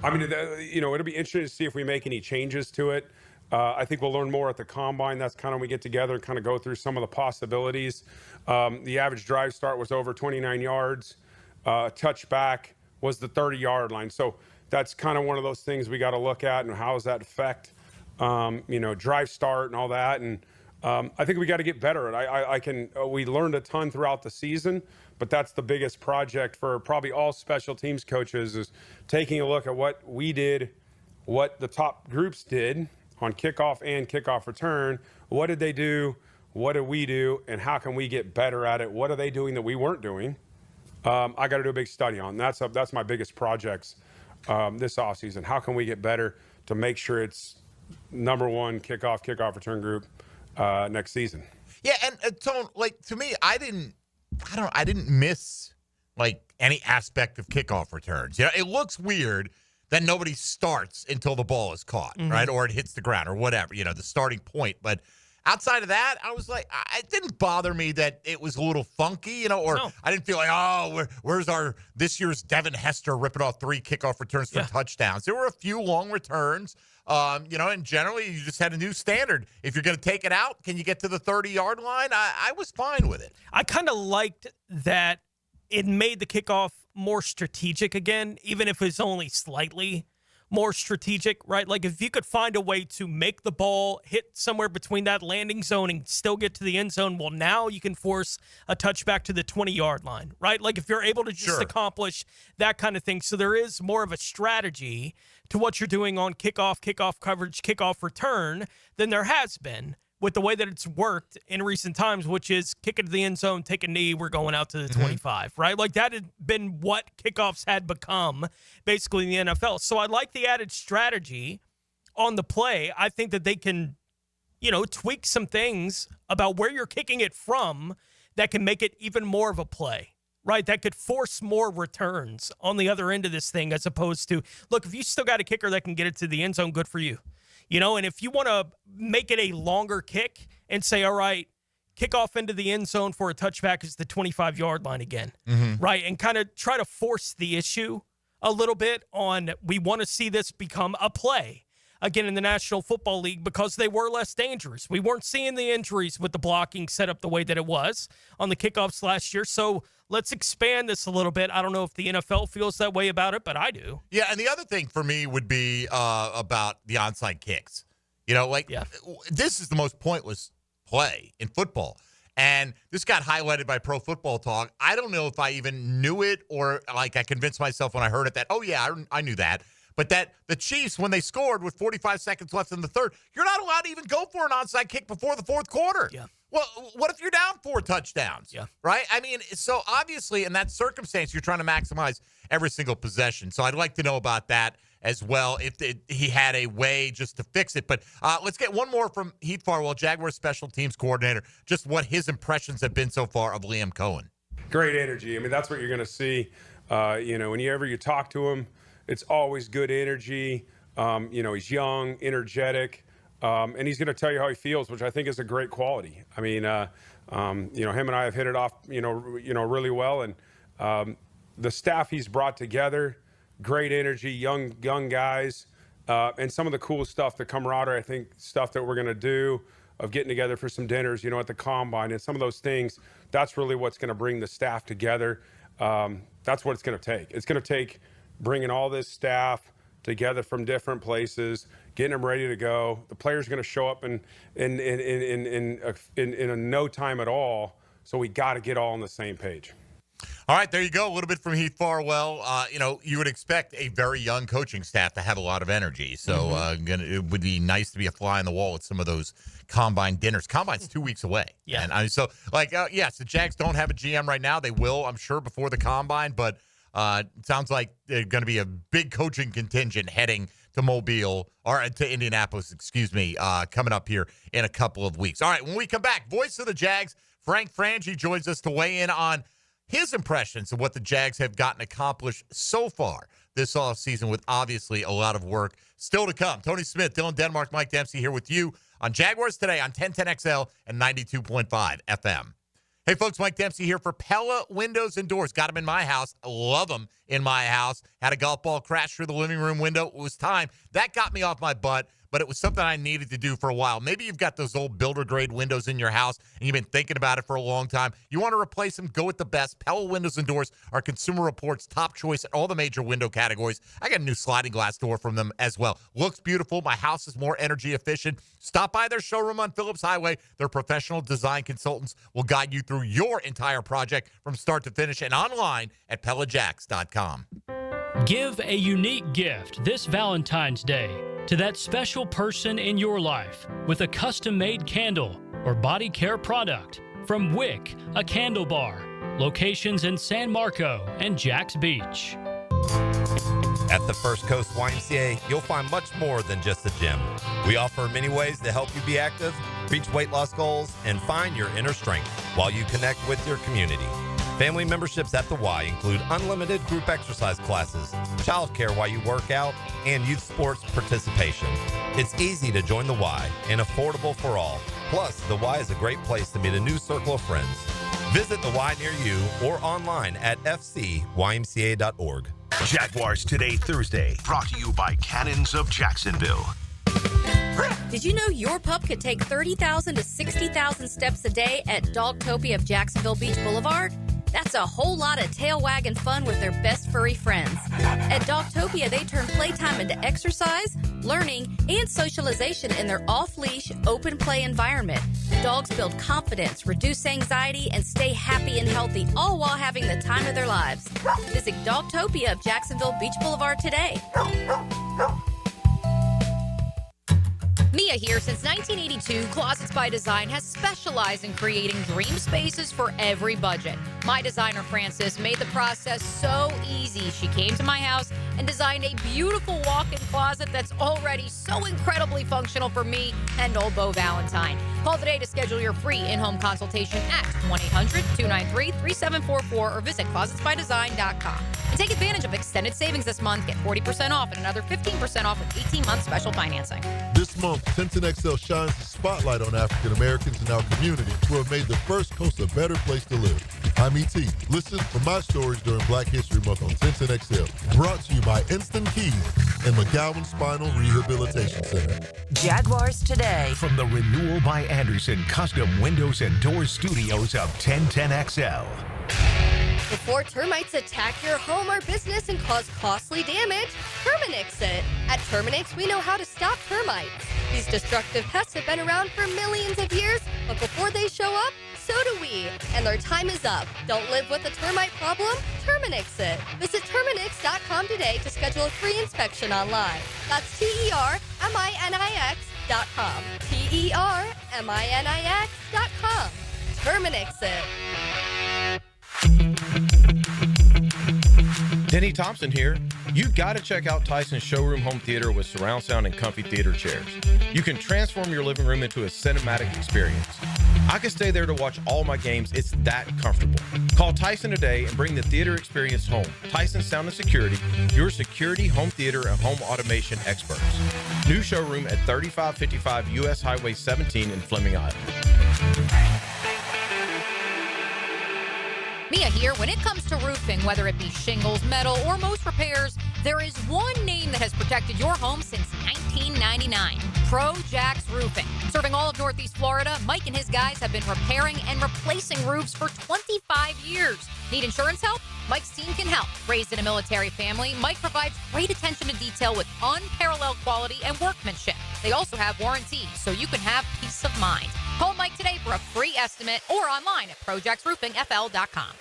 It'll be interesting to see if we make any changes to it. I think we'll learn more at the Combine. That's kind of when we get together and kind of go through some of the possibilities. The average drive start was over 29 yards. Touchback was the 30-yard line. So that's kind of one of those things we got to look at, and how does that affect drive start and all that. And I think we got to get better. We learned a ton throughout the season, but that's the biggest project for probably all special teams coaches, is taking a look at what we did, what the top groups did on kickoff and kickoff return. What did they do? What did we do? And how can we get better at it? What are they doing that we weren't doing? I got to do a big study on. That's my biggest projects this offseason. How can we get better to make sure it's number one kickoff return group next season? Yeah, and Tone, to me, I didn't miss any aspect of kickoff returns. It looks weird that nobody starts until the ball is caught, right, or it hits the ground or whatever, the starting point. But outside of that, I was like, it didn't bother me that it was a little funky, or no. I didn't feel like, where's this year's Devin Hester ripping off 3 kickoff returns for touchdowns. There were a few long returns. And generally you just had a new standard. If you're going to take it out, can you get to the 30-yard line? I was fine with it. I kind of liked that it made the kickoff more strategic again, even if it's only slightly more strategic, right? Like if you could find a way to make the ball hit somewhere between that landing zone and still get to the end zone, well, now you can force a touchback to the 20-yard line, right? Like if you're able to just accomplish that kind of thing. So there is more of a strategy to what you're doing on kickoff coverage, kickoff return than there has been with the way that it's worked in recent times, which is kick it to the end zone, take a knee, we're going out to the 25, right? Like that had been what kickoffs had become basically in the NFL. So I like the added strategy on the play. I think that they can, tweak some things about where you're kicking it from that can make it even more of a play, right? That could force more returns on the other end of this thing, as opposed to, look, if you still got a kicker that can get it to the end zone, good for you. And if you want to make it a longer kick and say, all right, kick off into the end zone for a touchback is the 25-yard line again, right? And kind of try to force the issue a little bit on, we want to see this become a play. again in the National Football League because they were less dangerous. We weren't seeing the injuries with the blocking set up the way that it was on the kickoffs last year. So let's expand this a little bit. I don't know if the NFL feels that way about it, but I do. Yeah, and the other thing for me would be about the onside kicks. You know, this is the most pointless play in football. And this got highlighted by Pro Football Talk. I don't know if I even knew it or I convinced myself when I heard it that, oh, yeah, I knew that. But that the Chiefs, when they scored with 45 seconds left in the third, you're not allowed to even go for an onside kick before the fourth quarter. Yeah. Well, what if you're down 4 touchdowns? Yeah. Right? I mean, so obviously in that circumstance, you're trying to maximize every single possession. So I'd like to know about that as well, if he had a way just to fix it. But let's get one more from Heath Farwell, Jaguars special teams coordinator, just what his impressions have been so far of Liam Cohen. Great energy. I mean, that's what you're going to see. Whenever you talk to him, it's always good energy. He's young, energetic, and he's going to tell you how he feels, which I think is a great quality. I mean, him and I have hit it off, really well. And the staff he's brought together, great energy, young guys, and some of the cool stuff, the camaraderie, I think, stuff that we're going to do of getting together for some dinners, at the Combine and some of those things, that's really what's going to bring the staff together. That's what it's going to take. It's going to take bringing all this staff together from different places, getting them ready to go. The players are going to show up in no time at all, so we got to get all on the same page. All right, there you go. A little bit from Heath Farwell. You would expect a very young coaching staff to have a lot of energy. So it would be nice to be a fly on the wall at some of those Combine dinners. Combine's 2 weeks away. Yeah. And yes, the Jags don't have a GM right now. They will, I'm sure, before the Combine. But it sounds like there's going to be a big coaching contingent heading to Mobile, or to Indianapolis, coming up here in a couple of weeks. All right, when we come back, voice of the Jags, Frangie joins us to weigh in on his impressions of what the Jags have gotten accomplished so far this offseason, with obviously a lot of work still to come. Tony Smith, Dylan Denmark, Mike Dempsey here with you on Jaguars Today on 1010XL and 92.5 FM. Hey, folks, Mike Dempsey here for Pella Windows and Doors. Got them in my house. I love them in my house. Had a golf ball crash through the living room window. It was time. That got me off my butt, but it was something I needed to do for a while. Maybe you've got those old builder-grade windows in your house, and you've been thinking about it for a long time. You want to replace them? Go with the best. Pella Windows and Doors are Consumer Reports' top choice in all the major window categories. I got a new sliding glass door from them as well. Looks beautiful. My house is more energy efficient. Stop by their showroom on Phillips Highway. Their professional design consultants will guide you through your entire project from start to finish, and online at PellaJacks.com. Give a unique gift this Valentine's Day to that special person in your life with a custom-made candle or body care product from Wick, a candle bar. Locations in San Marco and Jacks Beach. At the First Coast YMCA, you'll find much more than just a gym. We offer many ways to help you be active, reach weight loss goals, and find your inner strength while you connect with your community. Family memberships at the Y include unlimited group exercise classes, childcare while you work out, and youth sports participation. It's easy to join the Y and affordable for all. Plus, the Y is a great place to meet a new circle of friends. Visit the Y near you or online at fcymca.org. Jaguars Today Thursday, brought to you by Cannons of Jacksonville. Did you know your pup could take 30,000 to 60,000 steps a day at Dogtopia of Jacksonville Beach Boulevard? That's a whole lot of tail wagging fun with their best furry friends. At Dogtopia, they turn playtime into exercise, learning, and socialization in their off-leash, open play environment. Dogs build confidence, reduce anxiety, and stay happy and healthy, all while having the time of their lives. Visit Dogtopia of Jacksonville Beach Boulevard today. Mia here. Since 1982, Closets by Design has specialized in creating dream spaces for every budget. My designer, Frances, made the process so easy. She came to my house and designed a beautiful walk-in closet that's already so incredibly functional for me and old Beau Valentine. Call today to schedule your free in-home consultation at 1-800-293-3744 or visit closetsbydesign.com. And take advantage of extended savings this month. Get 40% off and another 15% off with 18-month special financing. This month, 1010XL shines the spotlight on African Americans in our community who have made the First Coast a better place to live. I'm E.T. Listen for my stories during Black History Month on 1010XL. Brought to you by Instant Keys and McGowan Spinal Rehabilitation Center. Jaguars Today. From the Renewal by Anderson Custom Windows and Doors Studios of 1010XL. Before termites attack your home or business and cause costly damage, Terminix it. At Terminix, we know how to stop termites. These destructive pests have been around for millions of years, but before they show up, so do we. And their time is up. Don't live with a termite problem? Terminix it. Visit Terminix.com today to schedule a free inspection online. That's TERMINIX.com. TERMINIX.com. Terminix it. Denny Thompson here. You got to check out Tyson's Showroom Home Theater with surround sound and comfy theater chairs. You can transform your living room into a cinematic experience. I can stay there to watch all my games. It's that comfortable. Call Tyson today and bring the theater experience home. Tyson Sound and Security, your security, home theater, and home automation experts. New showroom at 3555 U.S. Highway 17 in Fleming, Iowa. Mia here. When it comes to roofing, whether it be shingles, metal, or most repairs, there is one name that has protected your home since 1999. Pro Jax Roofing. Serving all of Northeast Florida, Mike and his guys have been repairing and replacing roofs for 25 years. Need insurance help? Mike's team can help. Raised in a military family, Mike provides great attention to detail with unparalleled quality and workmanship. They also have warranties, so you can have peace of mind. Call Mike today for a free estimate or online at projaxroofingfl.com.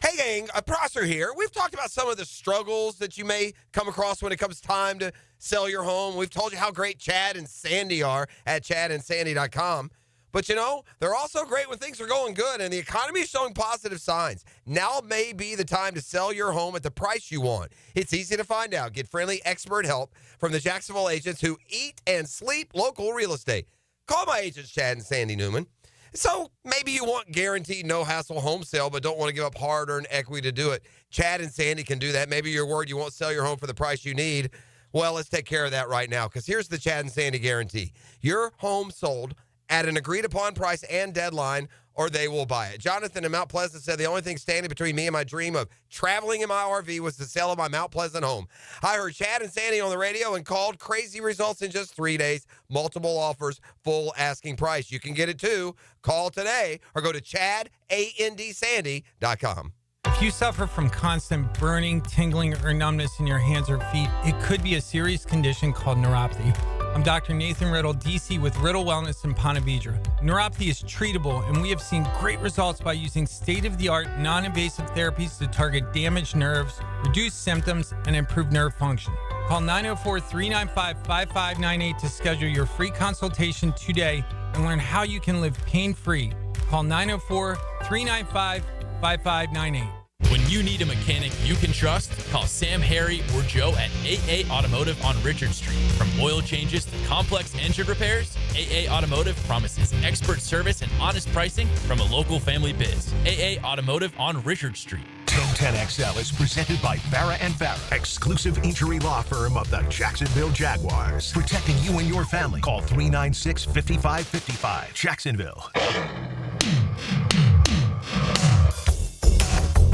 Hey, gang, Prosser here. We've talked about some of the struggles that you may come across when it comes time to sell your home. We've told you how great Chad and Sandy are at chadandsandy.com. But, you know, they're also great when things are going good and the economy is showing positive signs. Now may be the time to sell your home at the price you want. It's easy to find out. Get friendly expert help from the Jacksonville agents who eat and sleep local real estate. Call my agents, Chad and Sandy Newman. So maybe you want guaranteed no-hassle home sale but don't want to give up hard-earned equity to do it. Chad and Sandy can do that. Maybe you're worried you won't sell your home for the price you need. Well, let's take care of that right now because here's the Chad and Sandy guarantee. Your home sold at an agreed-upon price and deadline or they will buy it. Jonathan in Mount Pleasant said the only thing standing between me and my dream of traveling in my RV was the sale of my Mount Pleasant home. I heard Chad and Sandy on the radio and called. Crazy results in just 3 days. Multiple offers, full asking price. You can get it too. Call today or go to chadandsandy.com. If you suffer from constant burning, tingling, or numbness in your hands or feet, it could be a serious condition called neuropathy. I'm Dr. Nathan Riddle, DC with Riddle Wellness in Ponte Vedra. Neuropathy is treatable, and we have seen great results by using state-of-the-art, non-invasive therapies to target damaged nerves, reduce symptoms, and improve nerve function. Call 904-395-5598 to schedule your free consultation today and learn how you can live pain-free. Call 904-395-5598. When you need a mechanic you can trust, call Sam, Harry, or Joe at AA Automotive on Richard Street. From oil changes to complex engine repairs, AA Automotive promises expert service and honest pricing from a local family biz. AA Automotive on Richard Street. 1010XL is presented by Farah & Farah, exclusive injury law firm of the Jacksonville Jaguars. Protecting you and your family. Call 396-5555. Jacksonville.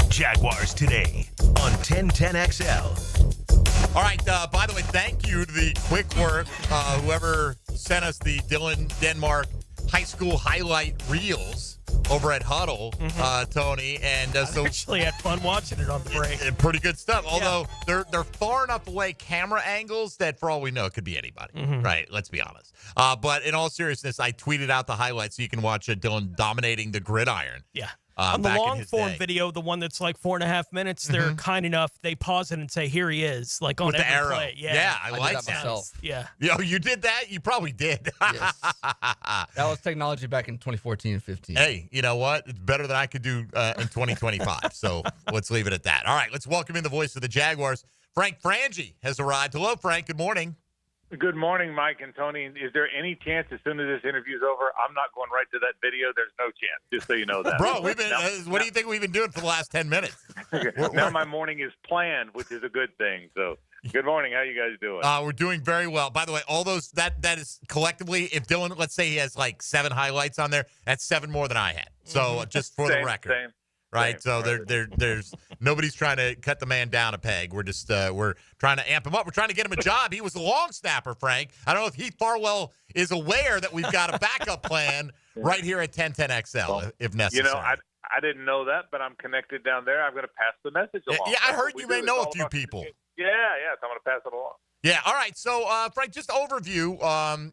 Jaguars Today on 1010XL. All right, by the way, thank you to the quick work, whoever sent us the Dylan Denmark high school highlight reels over at Huddle, Tony. And so actually had fun watching it on the break. Pretty good stuff, although they're far enough away camera angles that for all we know, it could be anybody, right? Let's be honest. But in all seriousness, I tweeted out the highlights so you can watch Dylan dominating the gridiron. Yeah. On the long form video, the one that's like 4.5 minutes, they're kind enough. They pause it and say, "Here he is!" Like on with the every arrow. play. Yeah, I like that myself. Yeah. Yo, you did that? You probably did. Yes. That was technology back in 2014 and 15. Hey, you know what? It's better than I could do in 2025. So let's leave it at that. All right, let's welcome in the voice of the Jaguars. Frangie has arrived. Hello, Frank. Good morning. Good morning, Mike and Tony. Is there any chance as soon as this interview's over, I'm not going right to that video? There's no chance, just so you know that. Bro, we've been. What do you think we've been doing for the last 10 minutes? Now my morning is planned, which is a good thing. So good morning. How you guys doing? We're doing very well. By the way, all those, that is collectively, if Dylan, let's say he has like 7 highlights on there, that's 7 more than I had. So just for the record. Same. right? So there's nobody's trying to cut the man down a peg. We're just we're trying to amp him up. We're trying to get him a job. He was a long snapper, Frank. I don't know if Heath Farwell is aware that we've got a backup plan right here at 1010XL if necessary. You know, I didn't know that, but I'm connected down there. I'm going to pass the message along. Yeah, I heard you may know a few people. Yeah, so I'm going to pass it along. Yeah, all right. So, Frank, just overview.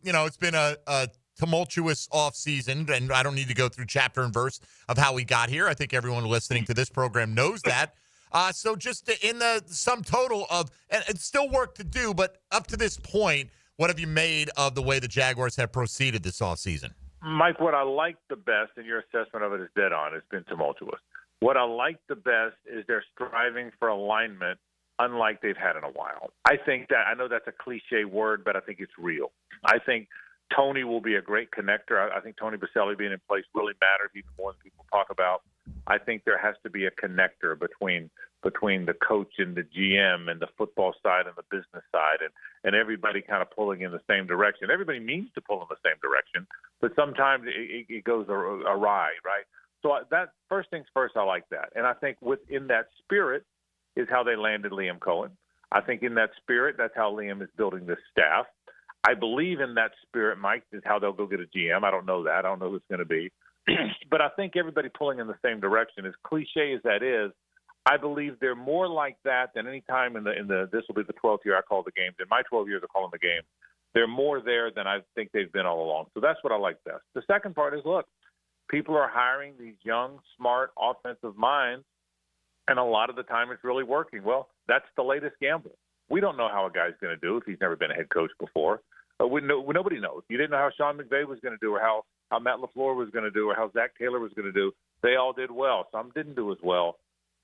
It's been a tumultuous offseason, and I don't need to go through chapter and verse of how we got here. I think everyone listening to this program knows that. So just in the sum total of, and it's still work to do, but up to this point, what have you made of the way the Jaguars have proceeded this offseason? Mike, what I like the best, and your assessment of it is dead on, it's been tumultuous. What I like the best is they're striving for alignment unlike they've had in a while. I think that, I know that's a cliche word, but I think it's real. I think Tony will be a great connector. I think Tony Baselli being in place really matters even more than people talk about. I think there has to be a connector between the coach and the GM and the football side and the business side, and everybody kind of pulling in the same direction. Everybody means to pull in the same direction, but sometimes it goes awry, right? So that, first things first, I like that. And I think within that spirit is how they landed Liam Cohen. I think in that spirit, that's how Liam is building this staff. I believe in that spirit, Mike, is how they'll go get a GM. I don't know that. I don't know who it's going to be. But I think everybody pulling in the same direction, as cliche as that is, I believe they're more like that than any time in the this will be the 12th year I call the games. In my 12 years of calling the game, they're more there than I think they've been all along. So that's what I like best. The second part is, look, people are hiring these young, smart, offensive minds, and a lot of the time it's really working. Well, that's the latest gamble. We don't know how a guy's going to do if he's never been a head coach before. Nobody knows. You didn't know how Sean McVay was going to do, or how Matt LaFleur was going to do, or how Zach Taylor was going to do. They all did well. Some didn't do as well.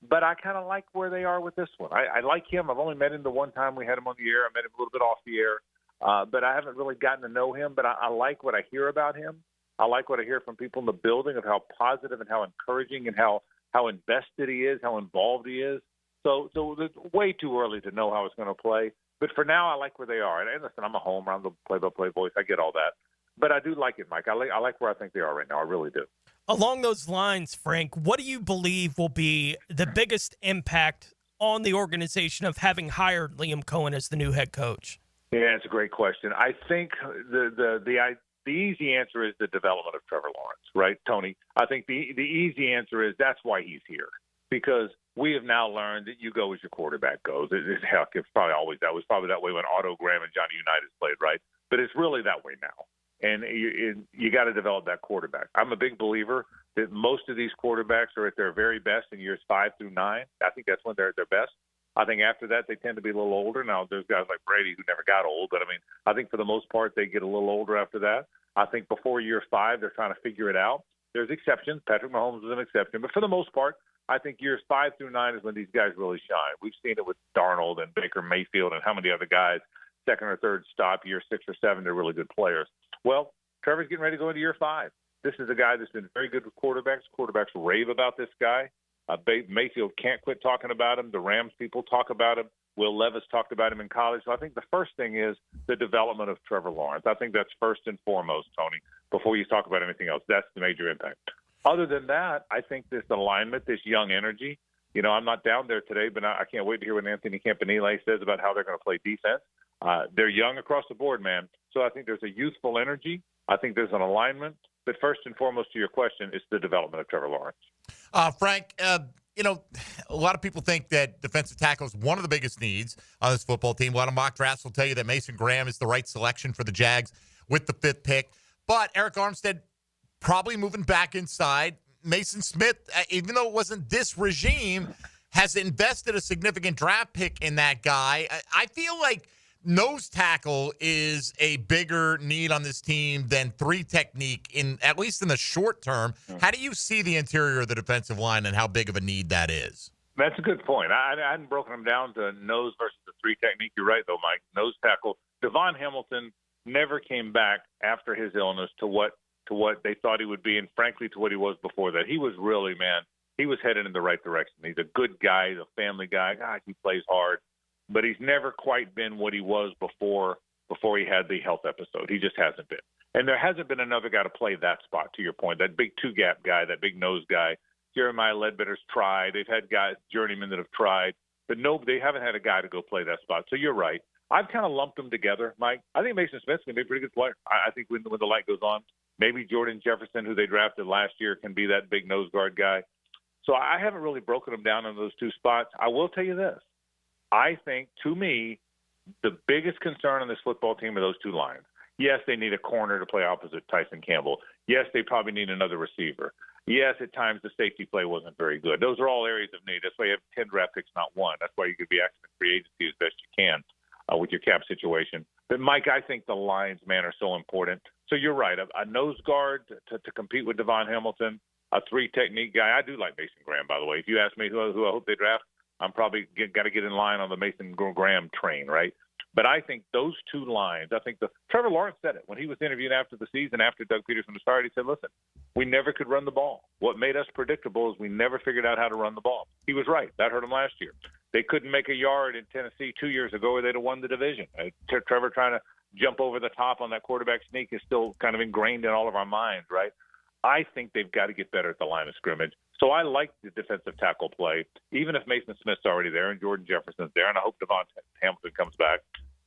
But I kind of like where they are with this one. I like him. I've only met him the one time we had him on the air. I met him a little bit off the air. But I haven't really gotten to know him. But I like what I hear about him. I like what I hear from people in the building of how positive and how encouraging and how invested he is, how involved he is. So it's way too early to know how it's going to play. But for now, I like where they are. And listen, I'm a homer. I'm the play-by-play voice. I get all that. But I do like it, Mike. I like where I think they are right now. I really do. Along those lines, Frank, what do you believe will be the biggest impact on the organization of having hired Liam Cohen as the new head coach? Yeah, it's a great question. I think the easy answer is the development of Trevor Lawrence, right, Tony? I think the easy answer is that's why he's here, because we have now learned that you go as your quarterback goes. It's probably always that. It was probably that way when Otto Graham and Johnny Unitas played, right? But it's really that way now. And you got to develop that quarterback. I'm a big believer that most of these quarterbacks are at their very best in years 5 through 9. I think that's when they're at their best. I think after that, they tend to be a little older. Now, there's guys like Brady who never got old, but I think for the most part, they get a little older after that. I think before year 5, they're trying to figure it out. There's exceptions. Patrick Mahomes is an exception. But for the most part, I think years 5 through 9 is when these guys really shine. We've seen it with Darnold and Baker Mayfield and how many other guys, second or third stop, year 6 or 7, they're really good players. Well, Trevor's getting ready to go into year 5. This is a guy that's been very good with quarterbacks. Quarterbacks rave about this guy. Mayfield can't quit talking about him. The Rams people talk about him. Will Levis talked about him in college. So I think the first thing is the development of Trevor Lawrence. I think that's first and foremost, Tony, before you talk about anything else. That's the major impact. Other than that, I think this alignment, this young energy. You know, I'm not down there today, but I can't wait to hear what Anthony Campanile says about how they're going to play defense. They're young across the board, man. So I think there's a youthful energy. I think there's an alignment. But first and foremost, to your question, is the development of Trevor Lawrence. Frank, a lot of people think that defensive tackle is one of the biggest needs on this football team. A lot of mock drafts will tell you that Mason Graham is the right selection for the Jags with the 5th pick. But Eric Armstead probably moving back inside. Mason Smith, even though it wasn't this regime, has invested a significant draft pick in that guy. I feel like nose tackle is a bigger need on this team than 3 technique, at least in the short term. How do you see the interior of the defensive line and how big of a need that is? That's a good point. I hadn't broken them down to nose versus the 3 technique. You're right, though, Mike. Nose tackle. Devon Hamilton never came back after his illness to what they thought he would be, and frankly, to what he was before that. He was really, man, he was headed in the right direction. He's a good guy. He's a family guy. God, he plays hard. But he's never quite been what he was before he had the health episode. He just hasn't been. And there hasn't been another guy to play that spot, to your point, that big 2-gap guy, that big nose guy. Jeremiah Ledbetter's tried. They've had guys, journeymen that have tried. But no, they haven't had a guy to go play that spot. So you're right. I've kind of lumped them together, Mike. I think Mason Smith's going to be a pretty good player. I think when the light goes on, maybe Jordan Jefferson, who they drafted last year, can be that big nose guard guy. So I haven't really broken them down in those two spots. I will tell you this. I think, to me, the biggest concern on this football team are those two lines. Yes, they need a corner to play opposite Tyson Campbell. Yes, they probably need another receiver. Yes, at times the safety play wasn't very good. Those are all areas of need. That's why you have 10 draft picks, not one. That's why you could be active in free agency as best you can with your cap situation. But, Mike, I think the lines, man, are so important. So you're right. A nose guard to compete with Devon Hamilton, a three-technique guy. I do like Mason Graham, by the way. If you ask me who I hope they draft, I'm probably got to get in line on the Mason Graham train, right? But I think those two lines, Trevor Lawrence said it when he was interviewed after the season, after Doug Peterson started. He said, listen, we never could run the ball. What made us predictable is we never figured out how to run the ball. He was right. That hurt him last year. They couldn't make a yard in Tennessee 2 years ago or they'd have won the division. Trevor trying to jump over the top on that quarterback sneak is still kind of ingrained in all of our minds, right? I think they've got to get better at the line of scrimmage. So I like the defensive tackle play, even if Mason Smith's already there and Jordan Jefferson's there, and I hope Devon Hamilton comes back.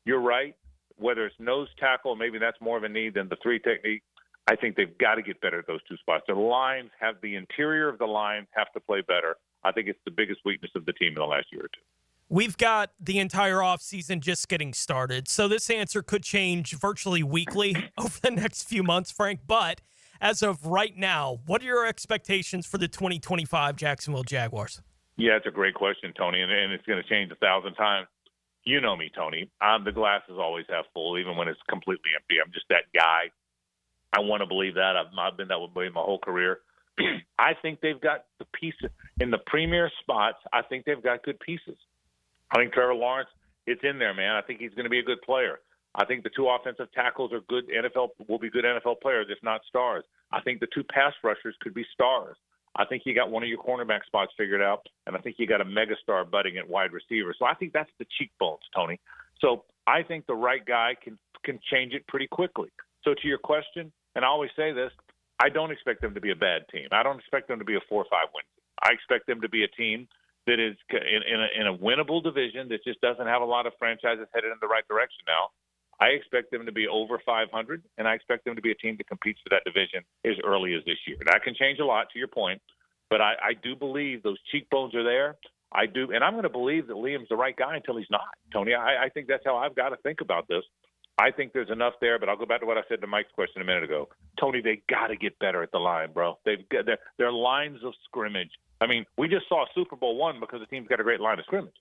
You're right. Whether it's nose tackle, maybe that's more of a need than the three technique. I think they've got to get better at those two spots. The lines have the interior of the line have to play better. I think it's the biggest weakness of the team in the last year or two. We've got the entire offseason just getting started, so this answer could change virtually weekly over the next few months, Frank. But as of right now, what are your expectations for the 2025 Jacksonville Jaguars? Yeah, it's a great question, Tony, and it's going to change 1,000 times. You know me, Tony. The glass is always half full, even when it's completely empty. I'm just that guy. I want to believe that. I've been that way my whole career. I think they've got the pieces in the premier spots. I think they've got good pieces. I think Trevor Lawrence, it's in there, man. I think he's going to be a good player. I think the two offensive tackles are good will be good NFL players, if not stars. I think the two pass rushers could be stars. I think you got one of your cornerback spots figured out, and I think you got a megastar budding at wide receiver. So I think that's the cheekbones, Tony. So I think the right guy can change it pretty quickly. So to your question, and I always say this, I don't expect them to be a bad team. I don't expect them to be a 4-5 win team. I expect them to be a team that is in a winnable division that just doesn't have a lot of franchises headed in the right direction now. I expect them to be over 500, and I expect them to be a team that competes for that division as early as this year. That can change a lot, to your point, but I do believe those cheekbones are there. I do, and I'm going to believe that Liam's the right guy until he's not, Tony. I think that's how I've got to think about this. I think there's enough there, but I'll go back to what I said to Mike's question a minute ago. Tony, they got to get better at the line, bro. They've got their lines of scrimmage. I mean, we just saw Super Bowl I because the team's got a great line of scrimmage.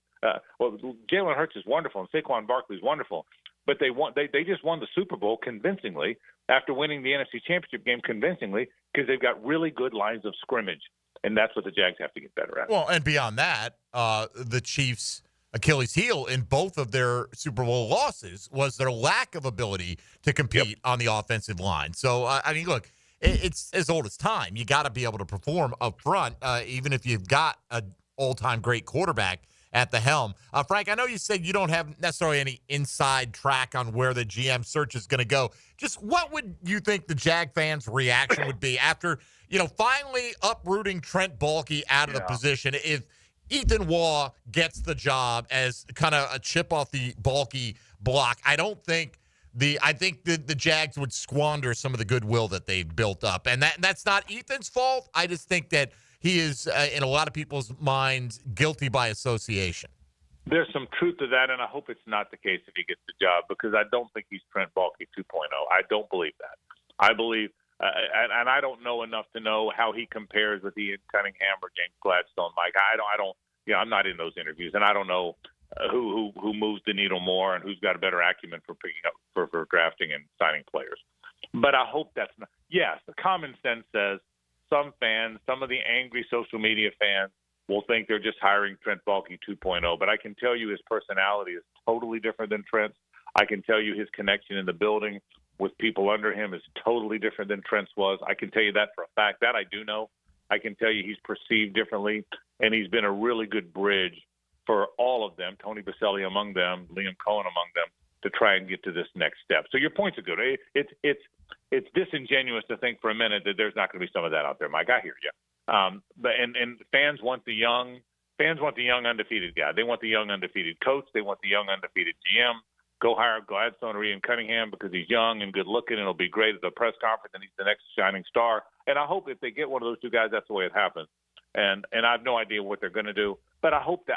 Well, Jalen Hurts is wonderful, and Saquon Barkley is wonderful. But they just won the Super Bowl convincingly after winning the NFC Championship game convincingly because they've got really good lines of scrimmage, and that's what the Jags have to get better at. Well, and beyond that, the Chiefs' Achilles heel in both of their Super Bowl losses was their lack of ability to compete on the offensive line. So, I mean, look, it's as old as time. You got to be able to perform up front, even if you've got an all-time great quarterback at the helm. Frank, I know you said you don't have necessarily any inside track on where the GM search is going to go. Just what would you think the Jag fans' reaction would be after, finally uprooting Trent Baalke out of the position if Ethan Waugh gets the job as kind of a chip off the Baalke block? I think the Jags would squander some of the goodwill that they've built up. And that's not Ethan's fault. I just think that he is, in a lot of people's minds, guilty by association. There's some truth to that, and I hope it's not the case if he gets the job because I don't think he's Trent Baalke 2.0. I don't believe that. I believe, and I don't know enough to know how he compares with Ian Cunningham or James Gladstone. Mike, I'm not in those interviews, and I don't know who moves the needle more and who's got a better acumen for picking up for drafting and signing players. But I hope that's not. Yes, the common sense says some fans, some of the angry social media fans, will think they're just hiring Trent Baalke 2.0. But I can tell you his personality is totally different than Trent's. I can tell you his connection in the building with people under him is totally different than Trent's was. I can tell you that for a fact. That I do know. I can tell you he's perceived differently, and he's been a really good bridge for all of them, Tony Baselli among them, Liam Cohen among them, to try and get to this next step. So your points are good. It's disingenuous to think for a minute that there's not going to be some of that out there, Mike. I hear you. And fans want the young undefeated guy. They want the young undefeated coach. They want the young undefeated GM. Go hire Gladstone or Ian Cunningham because he's young and good looking and it'll be great at the press conference and he's the next shining star. And I hope if they get one of those two guys, that's the way it happens. And I have no idea what they're going to do. But I hope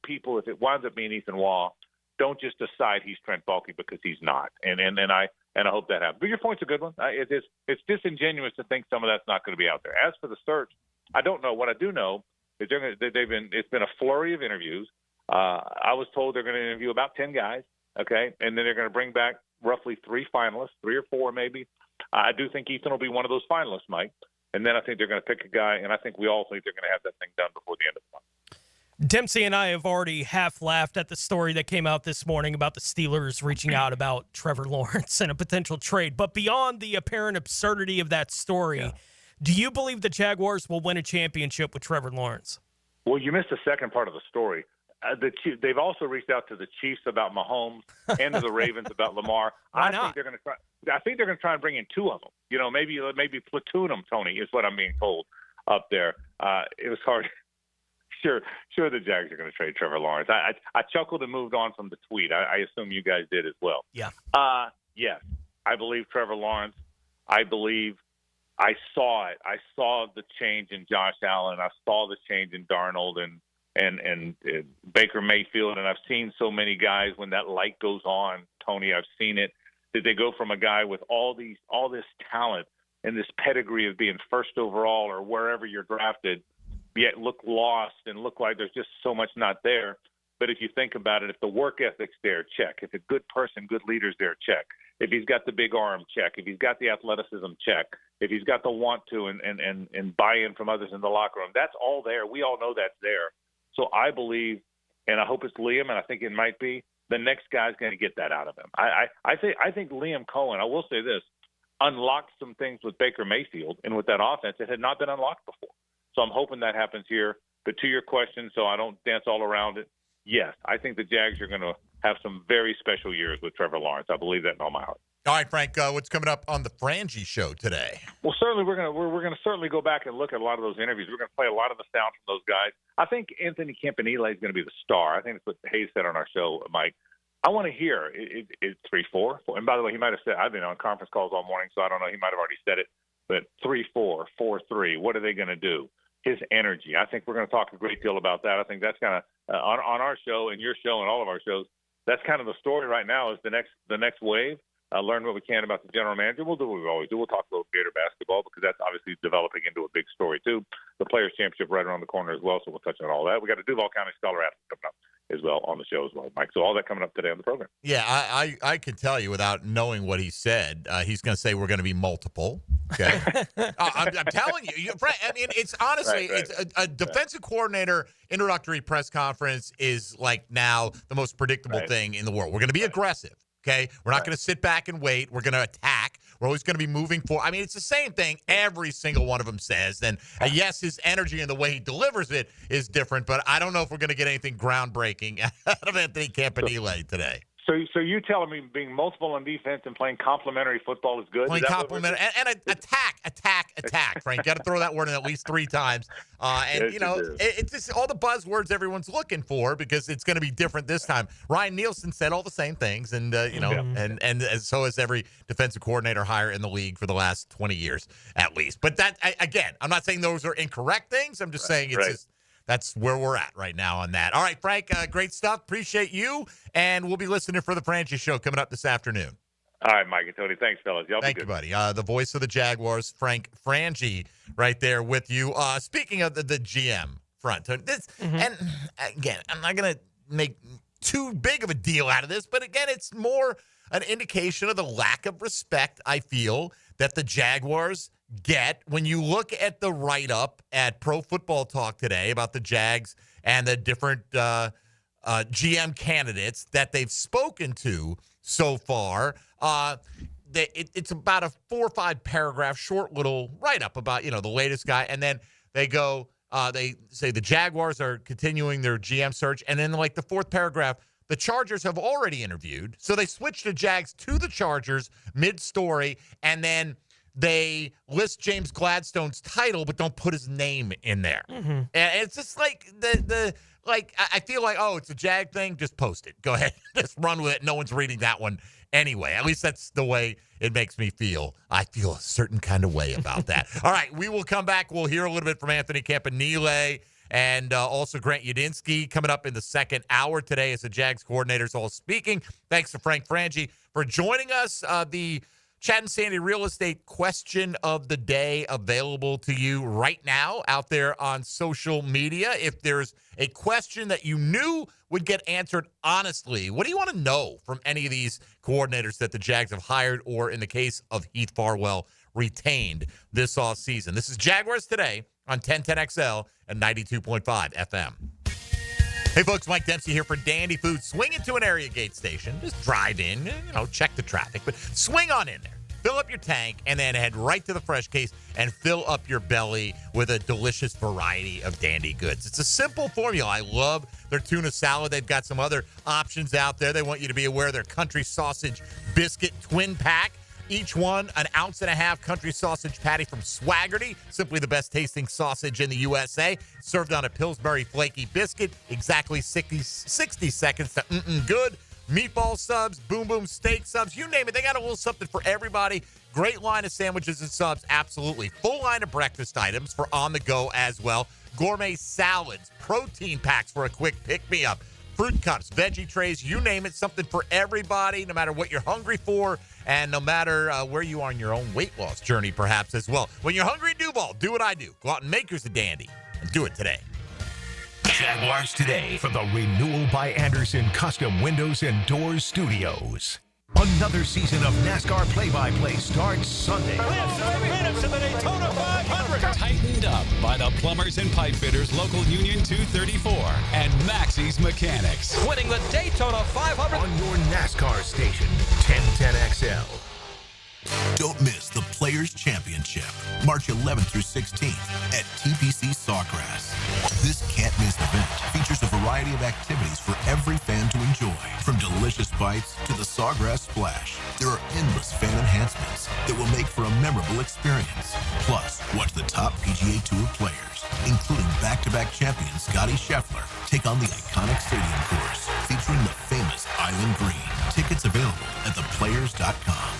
people, if it winds up being Ethan Wall, don't just decide he's Trent Baalke because he's not. And I hope that happens. But your point's a good one. It's disingenuous to think some of that's not going to be out there. As for the search, I don't know. What I do know is it's been a flurry of interviews. I was told they're going to interview about 10 guys, okay, and then they're going to bring back roughly 3 finalists, 3 or 4 maybe. I do think Ethan will be one of those finalists, Mike. And then I think they're going to pick a guy, and I think we all think they're going to have that thing done before the end of the month. Dempsey and I have already half laughed at the story that came out this morning about the Steelers reaching out about Trevor Lawrence and a potential trade. But beyond the apparent absurdity of that story, do you believe the Jaguars will win a championship with Trevor Lawrence? Well, you missed the second part of the story. They've also reached out to the Chiefs about Mahomes and to the Ravens about Lamar. I think they're going to try and bring in 2 of them. You know, maybe platoon them. Tony is what I'm being told up there. It was hard. Sure, the Jags are going to trade Trevor Lawrence. I chuckled and moved on from the tweet. I assume you guys did as well. Yeah. Yes, I believe Trevor Lawrence. I saw it. I saw the change in Josh Allen. I saw the change in Darnold and Baker Mayfield. And I've seen so many guys when that light goes on, Tony, I've seen it. Did they go from a guy with all this talent and this pedigree of being first overall or wherever you're drafted, yet look lost and look like there's just so much not there. But if you think about it, if the work ethic's there, check. If a good person, good leader's there, check. If he's got the big arm, check. If he's got the athleticism, check. If he's got the want to and buy-in from others in the locker room, that's all there. We all know that's there. So I believe, and I hope it's Liam, and I think it might be, the next guy's going to get that out of him. I think Liam Cohen, I will say this, unlocked some things with Baker Mayfield and with that offense that had not been unlocked before. So I'm hoping that happens here. But to your question, so I don't dance all around it, yes, I think the Jags are going to have some very special years with Trevor Lawrence. I believe that in all my heart. All right, Frank, what's coming up on the Frangie show today? Well, certainly we're going to certainly go back and look at a lot of those interviews. We're going to play a lot of the sound from those guys. I think Anthony Campanile is going to be the star. I think that's what Hayes said on our show, Mike. I want to hear it's 3-4. And by the way, he might have said, I've been on conference calls all morning, so I don't know. He might have already said it. But 3-4, 4-3, what are they going to do? His energy. I think we're going to talk a great deal about that. I think that's kind of on our show and your show and all of our shows. That's kind of the story right now is the next wave. Learn what we can about the general manager. We'll do what we always do. We'll talk a little Gator basketball because that's obviously developing into a big story too. The Players Championship right around the corner as well, so we'll touch on all that. We got a Duval County Scholar Athlete coming up as well on the show as well, Mike. So all that coming up today on the program. Yeah, I can tell you without knowing what he said, he's going to say we're going to be multiple. Okay, I'm telling you, Frank. I mean, it's honestly, it's a defensive coordinator introductory press conference is like now the most predictable thing in the world. We're going to be aggressive. Okay, we're not going to sit back and wait. We're going to attack. We're always going to be moving forward. I mean, it's the same thing every single one of them says. And yes, his energy and the way he delivers it is different, but I don't know if we're going to get anything groundbreaking out of Anthony Campanile today. So you telling me being multiple on defense and playing complementary football is good? Playing complementary and attack, Frank. Got to throw that word in at least 3 times. And, it's just all the buzzwords everyone's looking for because it's going to be different this time. Ryan Nielsen said all the same things, and, and so has every defensive coordinator hire in the league for the last 20 years at least. But that, again, I'm not saying those are incorrect things. I'm just saying it's just that's where we're at right now on that. All right, Frank, great stuff. Appreciate you. And we'll be listening for the Frangie Show coming up this afternoon. All right, Mike and Tony. Thanks, fellas. Y'all Thank be you, good. buddy. The voice of the Jaguars, Frangie, right there with you. Speaking of the GM front, this, and again, I'm not going to make too big of a deal out of this, but again, it's more an indication of the lack of respect I feel that the Jaguars get when you look at the write-up at Pro Football Talk today about the Jags and the different GM candidates that they've spoken to so far. It's about a 4 or 5 paragraph short little write-up about, the latest guy. And then they go, they say the Jaguars are continuing their GM search. And then like the 4th paragraph, the Chargers have already interviewed. So they switched the Jags to the Chargers mid-story. And then they list James Gladstone's title but don't put his name in there. And it's just like I feel like, oh, it's a Jag thing. Just post it. Go ahead. Just run with it. No one's reading that one anyway. At least that's the way it makes me feel. I feel a certain kind of way about that. All right, we will come back. We'll hear a little bit from Anthony Campanile and also Grant Udinsky coming up in the second hour today as the Jags coordinators all speaking. Thanks to Frangie for joining us. The Chad and Sandy Real Estate question of the day available to you right now out there on social media. If there's a question that you knew would get answered honestly, what do you want to know from any of these coordinators that the Jags have hired or, in the case of Heath Farwell, retained this offseason? This is Jaguars Today on 1010XL and 92.5 FM. Hey, folks, Mike Dempsey here for Dandy Foods. Swing into an area gate station. Just drive in, check the traffic, but swing on in there. Fill up your tank, and then head right to the fresh case and fill up your belly with a delicious variety of dandy goods. It's a simple formula. I love their tuna salad. They've got some other options out there. They want you to be aware of their country sausage biscuit twin pack. Each one, an 1.5 ounce country sausage patty from Swaggerty. Simply the best tasting sausage in the USA. Served on a Pillsbury flaky biscuit. Exactly 60 seconds to good. Meatball subs, boom boom steak subs, you name it. They got a little something for everybody. Great line of sandwiches and subs, absolutely. Full line of breakfast items for on the go as well. Gourmet salads, protein packs for a quick pick-me-up. Fruit cups, veggie trays, you name it. Something for everybody, no matter what you're hungry for, and no matter where you are in your own weight loss journey, perhaps, as well. When you're hungry, Duval, do what I do. Go out and make yours a dandy, and do it today. Jaguars Today from the Renewal by Anderson Custom Windows and Doors Studios. Another season of NASCAR play-by-play starts Sunday. 5 minutes to the Daytona 500. Tightened up by the Plumbers and Pipe Fitters Local Union 234 and Maxie's Mechanics. Winning the Daytona 500 on your NASCAR station, 1010XL. Don't miss the Players' Championship, March 11th through 16th at TPC Sawgrass. This can't-miss event features a variety of activities for every fan to enjoy, from delicious bites to the Sawgrass Splash. There are endless fan enhancements that will make for a memorable experience. Plus, watch the top PGA Tour players, including back-to-back champion Scotty Scheffler, take on the iconic stadium course featuring the famous Island Green. Tickets available at theplayers.com.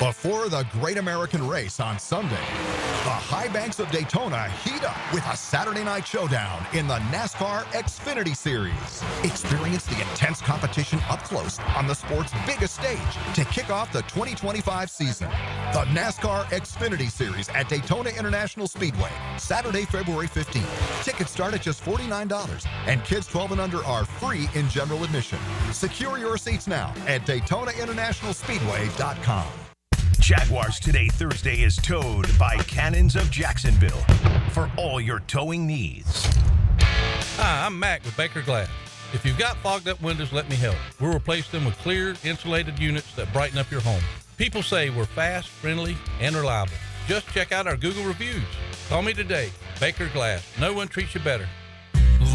Before the Great American Race on Sunday, the high banks of Daytona heat up with a Saturday night showdown in the NASCAR Xfinity Series. Experience the intense competition up close on the sport's biggest stage to kick off the 2025 season. The NASCAR Xfinity Series at Daytona International Speedway, Saturday, February 15th. Tickets start at just $49, and kids 12 and under are free in general admission. Secure your seats now at DaytonaInternationalSpeedway.com. Jaguars Today Thursday is towed by Cannons of Jacksonville for all your towing needs. Hi, I'm Mac with Baker Glass. If you've got fogged up windows, let me help. We'll replace them with clear, insulated units that brighten up your home. People say we're fast, friendly, and reliable. Just check out our Google reviews. Call me today. Baker Glass. No one treats you better.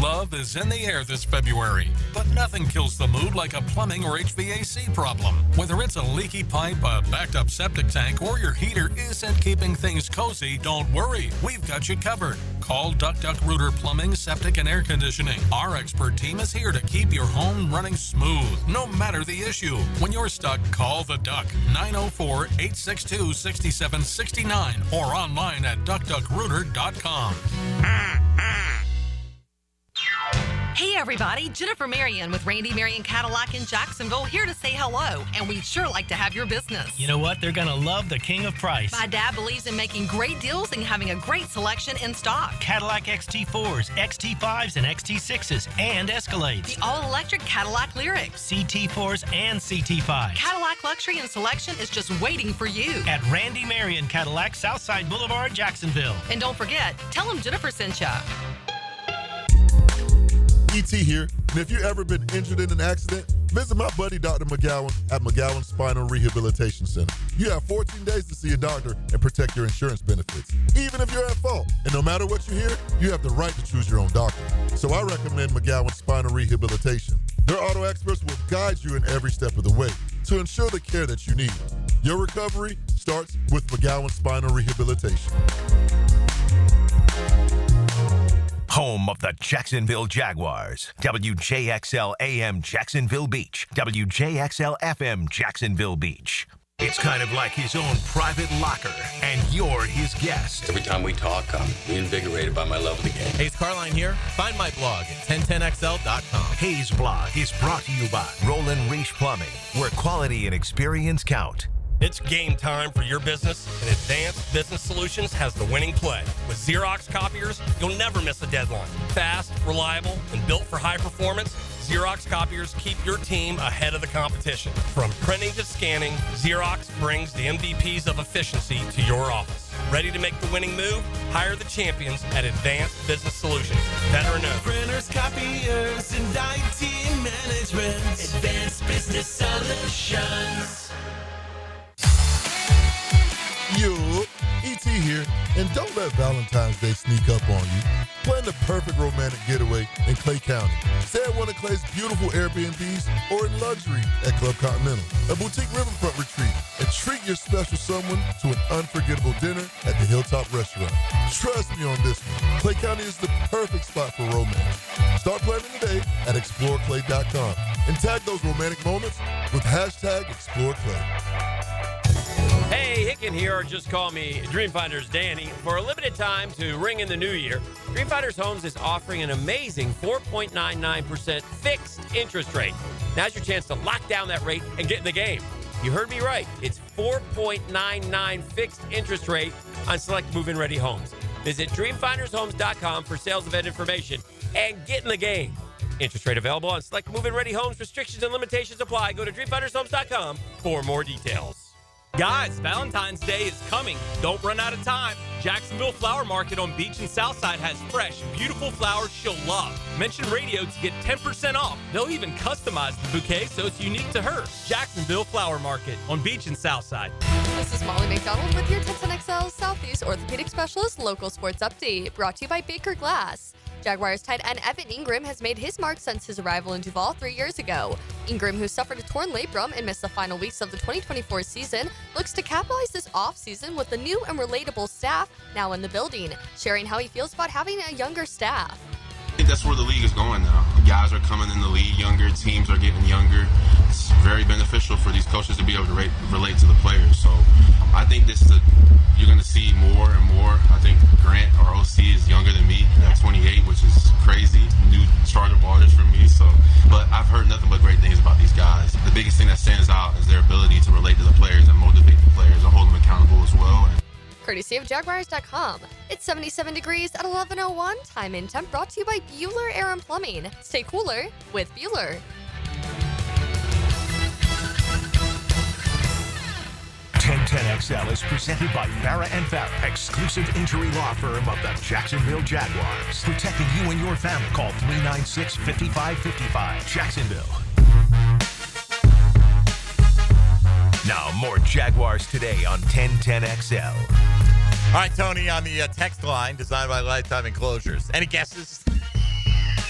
Love is in the air this February, but nothing kills the mood like a plumbing or HVAC problem. Whether it's a leaky pipe, a backed up septic tank, or your heater isn't keeping things cozy, don't worry. We've got you covered. Call Duck Rooter Plumbing, Septic, and Air Conditioning. Our expert team is here to keep your home running smooth, no matter the issue. When you're stuck, call the Duck, 904-862-6769, or online at duckduckrooter.com. Hey everybody, Jennifer Marion with Randy Marion Cadillac in Jacksonville here to say hello, and we'd sure like to have your business. You know what? They're going to love the king of price. My dad believes in making great deals and having a great selection in stock. Cadillac XT4s, XT5s, and XT6s, and Escalades. The all-electric Cadillac Lyriq. CT4s and CT5s. Cadillac luxury and selection is just waiting for you. At Randy Marion Cadillac, Southside Boulevard, Jacksonville. And don't forget, tell them Jennifer sent ya. E.T. here, and if you've ever been injured in an accident, visit my buddy Dr. McGowan at McGowan Spinal Rehabilitation Center. You have 14 days to see a doctor and protect your insurance benefits, even if you're at fault. And no matter what you hear, you have the right to choose your own doctor. So I recommend McGowan Spinal Rehabilitation. Their auto experts will guide you in every step of the way to ensure the care that you need. Your recovery starts starts with McGowan Spinal Rehabilitation. Home of the Jacksonville Jaguars. WJXL AM Jacksonville Beach. WJXL FM Jacksonville Beach. It's kind of like his own private locker, and you're his guest. Every time we talk, I'm reinvigorated by my love of the game. Hayes Carline here. Find my blog at 1010XL.com. Hayes Blog is brought to you by Roland Reach Plumbing, where quality and experience count. It's game time for your business, and Advanced Business Solutions has the winning play. With Xerox copiers, you'll never miss a deadline. Fast, reliable, and built for high performance, Xerox copiers keep your team ahead of the competition. From printing to scanning, Xerox brings the MVPs of efficiency to your office. Ready to make the winning move? Hire the champions at Advanced Business Solutions. Veteran owned. Printers, copiers, and IT management. Advanced Business Solutions. Yo, E.T. here, and don't let Valentine's Day sneak up on you. Plan the perfect romantic getaway in Clay County. Stay at one of Clay's beautiful Airbnbs or in luxury at Club Continental, a boutique riverfront retreat, and treat your special someone to an unforgettable dinner at the Hilltop Restaurant. Trust me on this one, Clay County is the perfect spot for romance. Start planning today at exploreclay.com and tag those romantic moments with hashtag ExploreClay. Hey, Hicken here, or just call me Dreamfinders Danny. For a limited time to ring in the new year, Dreamfinders Homes is offering an amazing 4.99% fixed interest rate. Now's your chance to lock down that rate and get in the game. You heard me right. It's 4.99 fixed interest rate on select move-in ready homes. Visit dreamfindershomes.com for sales event information and get in the game. Interest rate available on select move-in ready homes. Restrictions and limitations apply. Go to dreamfindershomes.com for more details. Guys, Valentine's Day is coming. Don't run out of time. Jacksonville Flower Market on Beach and Southside has fresh, beautiful flowers she'll love. Mention radio to get 10% off. They'll even customize the bouquet so it's unique to her. Jacksonville Flower Market on Beach and Southside. This is Molly McDonald with your 1010XL Southeast Orthopedic Specialist Local Sports Update, brought to you by Baker Glass. Jaguars tight end Evan Ingram has made his mark since his arrival in Duval 3 years ago. Ingram, who suffered a torn labrum and missed the final weeks of the 2024 season, looks to capitalize this offseason with the new and relatable staff now in the building, sharing how he feels about having a younger staff. I think that's where the league is going now. Guys are coming in the league younger, teams are getting younger. It's very beneficial for these coaches to be able to relate to the players. So I think you're going to see more and more. I think Grant, our OC, is younger than me at 28, which is crazy. New chart of waters for me. But I've heard nothing but great things about these guys. The biggest thing that stands out is their ability to relate to the players and motivate the players and hold them accountable as well. Courtesy of Jaguars.com. It's 77 degrees at 11:01. Time in temp brought to you by Bueller Air and Plumbing. Stay cooler with Bueller. 1010XL is presented by Farah & Farah, exclusive injury law firm of the Jacksonville Jaguars. Protecting you and your family. Call 396-5555. Jacksonville. Now, more Jaguars Today on 1010XL. All right, Tony, on the text line designed by Lifetime Enclosures. Any guesses?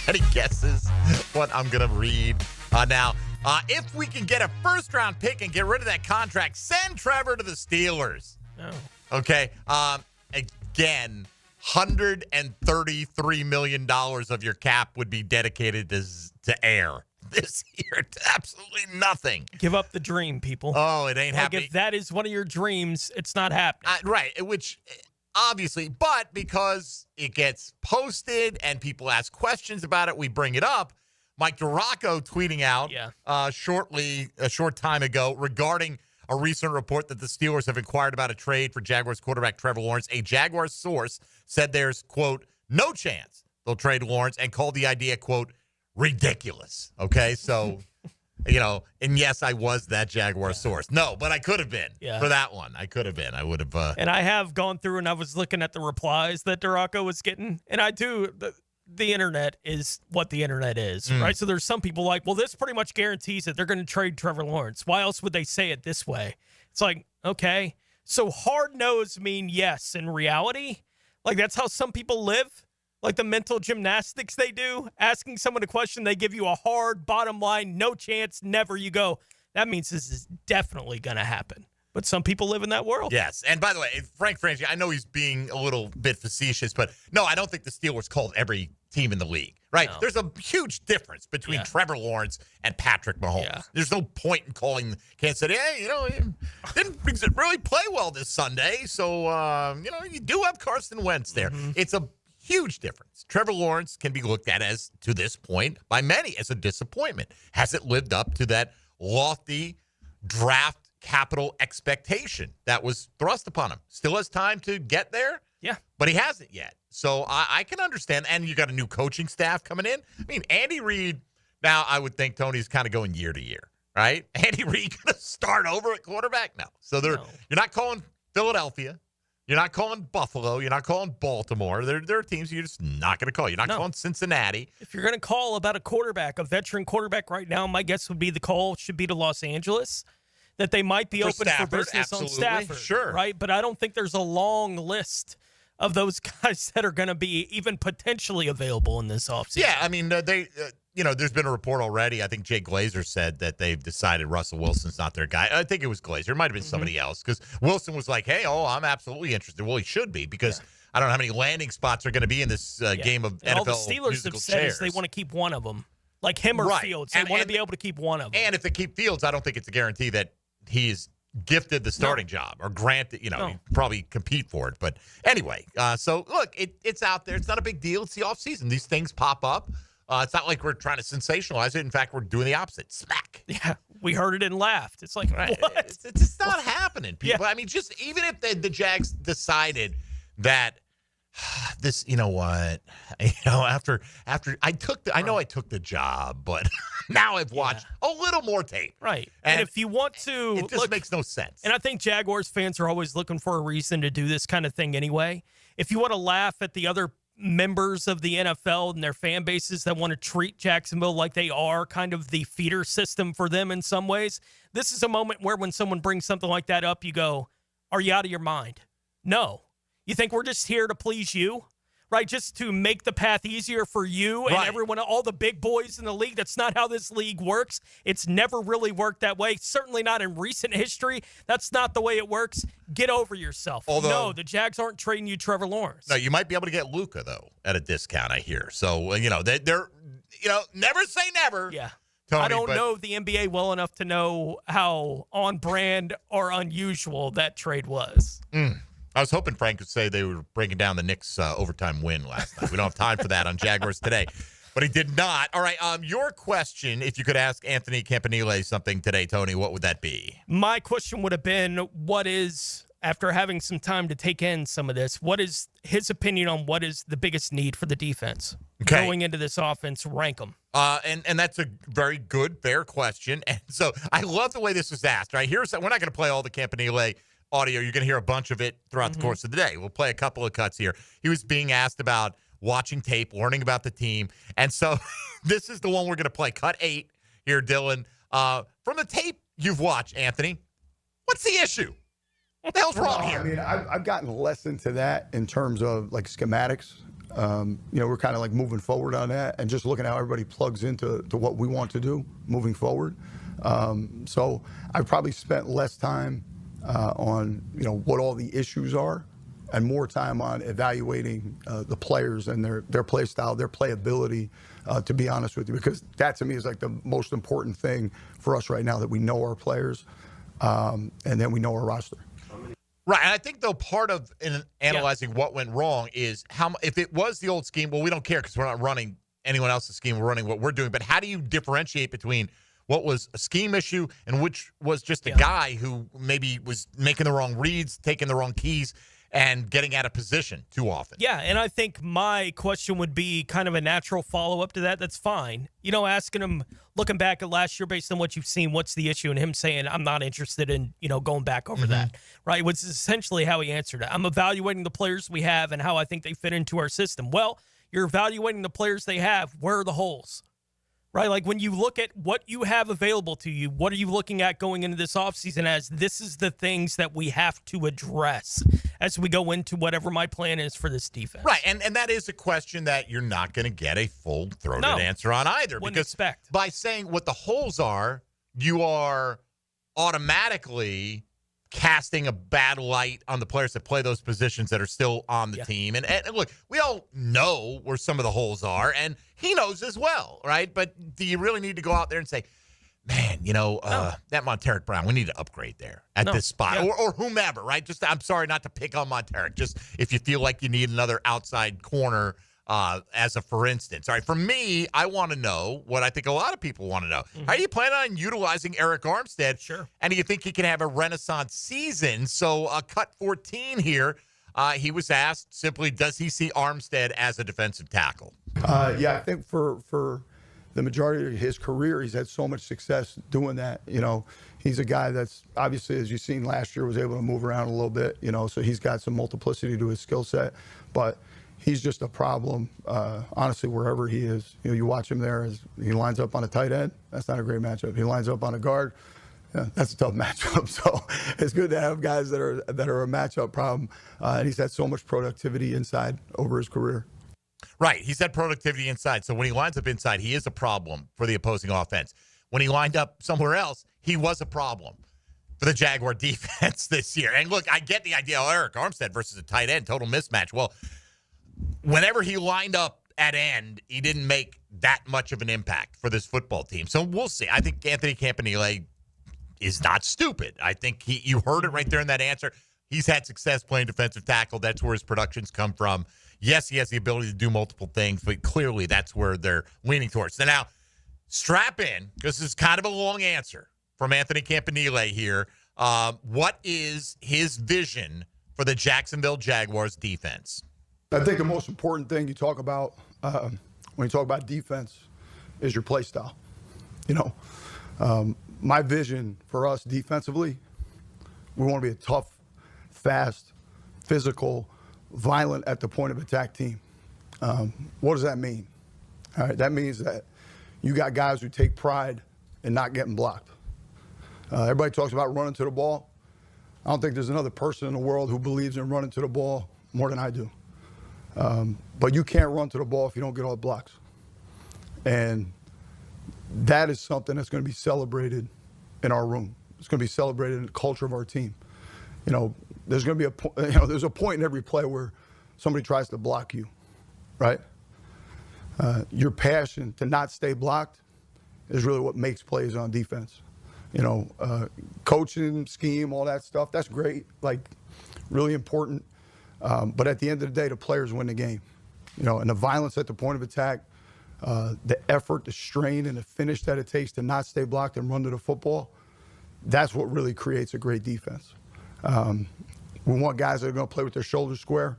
Any guesses what I'm going to read now? If we can get a first-round pick and get rid of that contract, send Trevor to the Steelers. Oh. Okay. Again, $133 million of your cap would be dedicated to air this year. Absolutely nothing. Give up the dream, people. Oh, it ain't happening. If that is one of your dreams, it's not happening. Right, which obviously, but because it gets posted and people ask questions about it, we bring it up. Mike DeRocco tweeting out a short time ago regarding a recent report that the Steelers have inquired about a trade for Jaguars quarterback Trevor Lawrence. A Jaguars source said there's, quote, no chance they'll trade Lawrence and called the idea, quote, ridiculous. Okay, so, and yes, I was that Jaguar source. No, but I could have been for that one. I could have been. I would have. And I have gone through and I was looking at the replies that DeRocco was getting, and I do. The internet is what the internet is, right? So there's some people like, well, this pretty much guarantees that they're going to trade Trevor Lawrence. Why else would they say it this way? It's like, okay, so hard nose mean yes in reality? Like that's how some people live? Like the mental gymnastics they do? Asking someone a question, they give you a hard bottom line, no chance, never. You go, that means this is definitely going to happen. But some people live in that world. Yes. And by the way, Frangie, I know he's being a little bit facetious, but no, I don't think the Steelers called every team in the league, right? No. There's a huge difference between Trevor Lawrence and Patrick Mahomes. Yeah. There's no point in calling Kansas City, hey, he didn't really play well this Sunday. So, you do have Carson Wentz there. Mm-hmm. It's a huge difference. Trevor Lawrence can be looked at as, to this point, by many as a disappointment. Hasn't lived up to that lofty draft capital expectation that was thrust upon him. Still has time to get there. Yeah. But he hasn't yet. So I can understand. And you got a new coaching staff coming in. I mean, Andy Reid, now I would think Tony's kind of going year to year, right? Andy Reid going to start over at quarterback? No. So you're not calling Philadelphia. You're not calling Buffalo. You're not calling Baltimore. There are teams you're just not going to call. You're not calling Cincinnati. If you're going to call about a quarterback, a veteran quarterback right now, my guess would be the call should be to Los Angeles, that they might be open for business on Stafford. Sure. Right? But I don't think there's a long list of those guys that are going to be even potentially available in this offseason. Yeah, I mean, there's been a report already. I think Jay Glazer said that they've decided Russell Wilson's not their guy. I think it was Glazer. It might have been somebody else because Wilson was like, hey, I'm absolutely interested. Well, he should be because I don't know how many landing spots are going to be in this game of NFL all the Steelers have said chairs. Is they want to keep one of them, like him or Fields. They want to be able to keep one of them. And if they keep Fields, I don't think it's a guarantee that he's gifted the starting job or granted, he'd probably compete for it. But anyway, so look, it's out there. It's not a big deal. It's the offseason. These things pop up. It's not like we're trying to sensationalize it. In fact, we're doing the opposite. Smack. Yeah, we heard it and laughed. It's like, what? It's just not happening, people. Yeah. I mean, just even if the Jags decided that this, after I took I took the job, but now I've watched a little more tape. Right. And if you want to, it just makes no sense. And I think Jaguars fans are always looking for a reason to do this kind of thing anyway. If you want to laugh at the other members of the NFL and their fan bases that want to treat Jacksonville like they are kind of the feeder system for them in some ways, this is a moment where when someone brings something like that up, you go, are you out of your mind? No. You think we're just here to please you, right? Just to make the path easier for you and everyone, all the big boys in the league. That's not how this league works. It's never really worked that way. Certainly not in recent history. That's not the way it works. Get over yourself. No, the Jags aren't trading you Trevor Lawrence. No, you might be able to get Luka, though, at a discount, I hear. So, they're never say never. Yeah. Tony, I don't know the NBA well enough to know how on brand or unusual that trade was. I was hoping Frank would say they were breaking down the Knicks' overtime win last night. We don't have time for that on Jaguars Today, but he did not. All right, your question, if you could ask Anthony Campanile something today, Tony, what would that be? My question would have been, after having some time to take in some of this, what is his opinion on what is the biggest need for the defense going into this offense? Rank them. And that's a very good, fair question. And so I love the way this was asked. Right, we're not going to play all the Campanile audio. You're going to hear a bunch of it throughout the course of the day. We'll play a couple of cuts here. He was being asked about watching tape, learning about the team. And so this is the one we're going to play. Cut 8 here, Dylan. From the tape you've watched, Anthony, what's the issue? What the hell's wrong here? I mean, I've gotten less into that in terms of like schematics. We're kind of like moving forward on that and just looking at how everybody plugs into what we want to do moving forward. So I've probably spent less time on what all the issues are, and more time on evaluating the players and their play style, their playability. To be honest with you, because that to me is like the most important thing for us right now, that we know our players and then we know our roster. Right, and I think though part of analyzing what went wrong is if it was the old scheme. Well, we don't care because we're not running anyone else's scheme. We're running what we're doing. But how do you differentiate between what was a scheme issue and which was just a guy who maybe was making the wrong reads, taking the wrong keys, and getting out of position too often? Yeah, and I think my question would be kind of a natural follow-up to that. That's fine. Asking him, looking back at last year based on what you've seen, what's the issue? And him saying, I'm not interested in, going back over that, right? Which is essentially how he answered it. I'm evaluating the players we have and how I think they fit into our system. Well, you're evaluating the players they have. Where are the holes? Right? Like when you look at what you have available to you, what are you looking at going into this offseason as this is the things that we have to address as we go into whatever my plan is for this defense? Right, and that is a question that you're not going to get a full-throated answer on either. Wouldn't because expect. By saying what the holes are, you are automatically casting a bad light on the players that play those positions that are still on the team. And look, we all know where some of the holes are, and he knows as well, right? But do you really need to go out there and say, man, that Monteric Brown, we need to upgrade there at this spot, or whomever, right? Just, I'm sorry not to pick on Monteric. Just if you feel like you need another outside corner as a for instance. All right, for me, I want to know what I think a lot of people want to know. How do you plan on utilizing Eric Armstead? Sure. And do you think he can have a renaissance season? So cut 14 here. He was asked simply, does he see Armstead as a defensive tackle? Yeah, I think for the majority of his career, he's had so much success doing that. He's a guy that's obviously, as you've seen last year, was able to move around a little bit, so he's got some multiplicity to his skill set. But he's just a problem, honestly, wherever he is. You watch him there, as he lines up on a tight end. That's not a great matchup. He lines up on a guard. Yeah, that's a tough matchup. So it's good to have guys that are a matchup problem. And he's had so much productivity inside over his career. Right. He's had productivity inside. So when he lines up inside, he is a problem for the opposing offense. When he lined up somewhere else, he was a problem for the Jaguar defense this year. And look, I get the idea of Eric Armstead versus a tight end, total mismatch. Well, whenever he lined up at end, he didn't make that much of an impact for this football team. So we'll see. I think Anthony Campanile is not stupid. I think you heard it right there in that answer. He's had success playing defensive tackle. That's where his productions come from. Yes, he has the ability to do multiple things, but clearly that's where they're leaning towards. So now, strap in, because this is kind of a long answer from Anthony Campanile here. What is his vision for the Jacksonville Jaguars defense? I think the most important thing you talk about when you talk about defense is your play style. My vision for us defensively, we want to be a tough, fast, physical, violent at the point of attack team. What does that mean? All right, that means that you got guys who take pride in not getting blocked. Everybody talks about running to the ball. I don't think there's another person in the world who believes in running to the ball more than I do. But you can't run to the ball if you don't get all the blocks. And that is something that's going to be celebrated in our room. It's going to be celebrated in the culture of our team. There's going to be there's a point in every play where somebody tries to block you, right? Your passion to not stay blocked is really what makes plays on defense. Coaching, scheme, all that stuff, that's great, really important. But at the end of the day, the players win the game. And the violence at the point of attack, the effort, the strain, and the finish that it takes to not stay blocked and run to the football, that's what really creates a great defense. We want guys that are going to play with their shoulders square,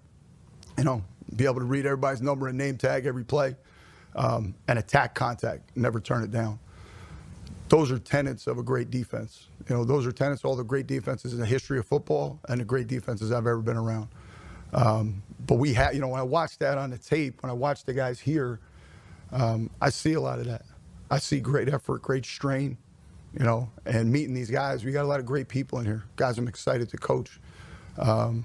be able to read everybody's number and name tag every play, and attack contact, never turn it down. Those are tenets of a great defense. Those are tenets of all the great defenses in the history of football and the great defenses I've ever been around. But we have, when I watch that on the tape, when I watch the guys here, I see a lot of that. I see great effort, great strain, and meeting these guys. We got a lot of great people in here, guys I'm excited to coach. And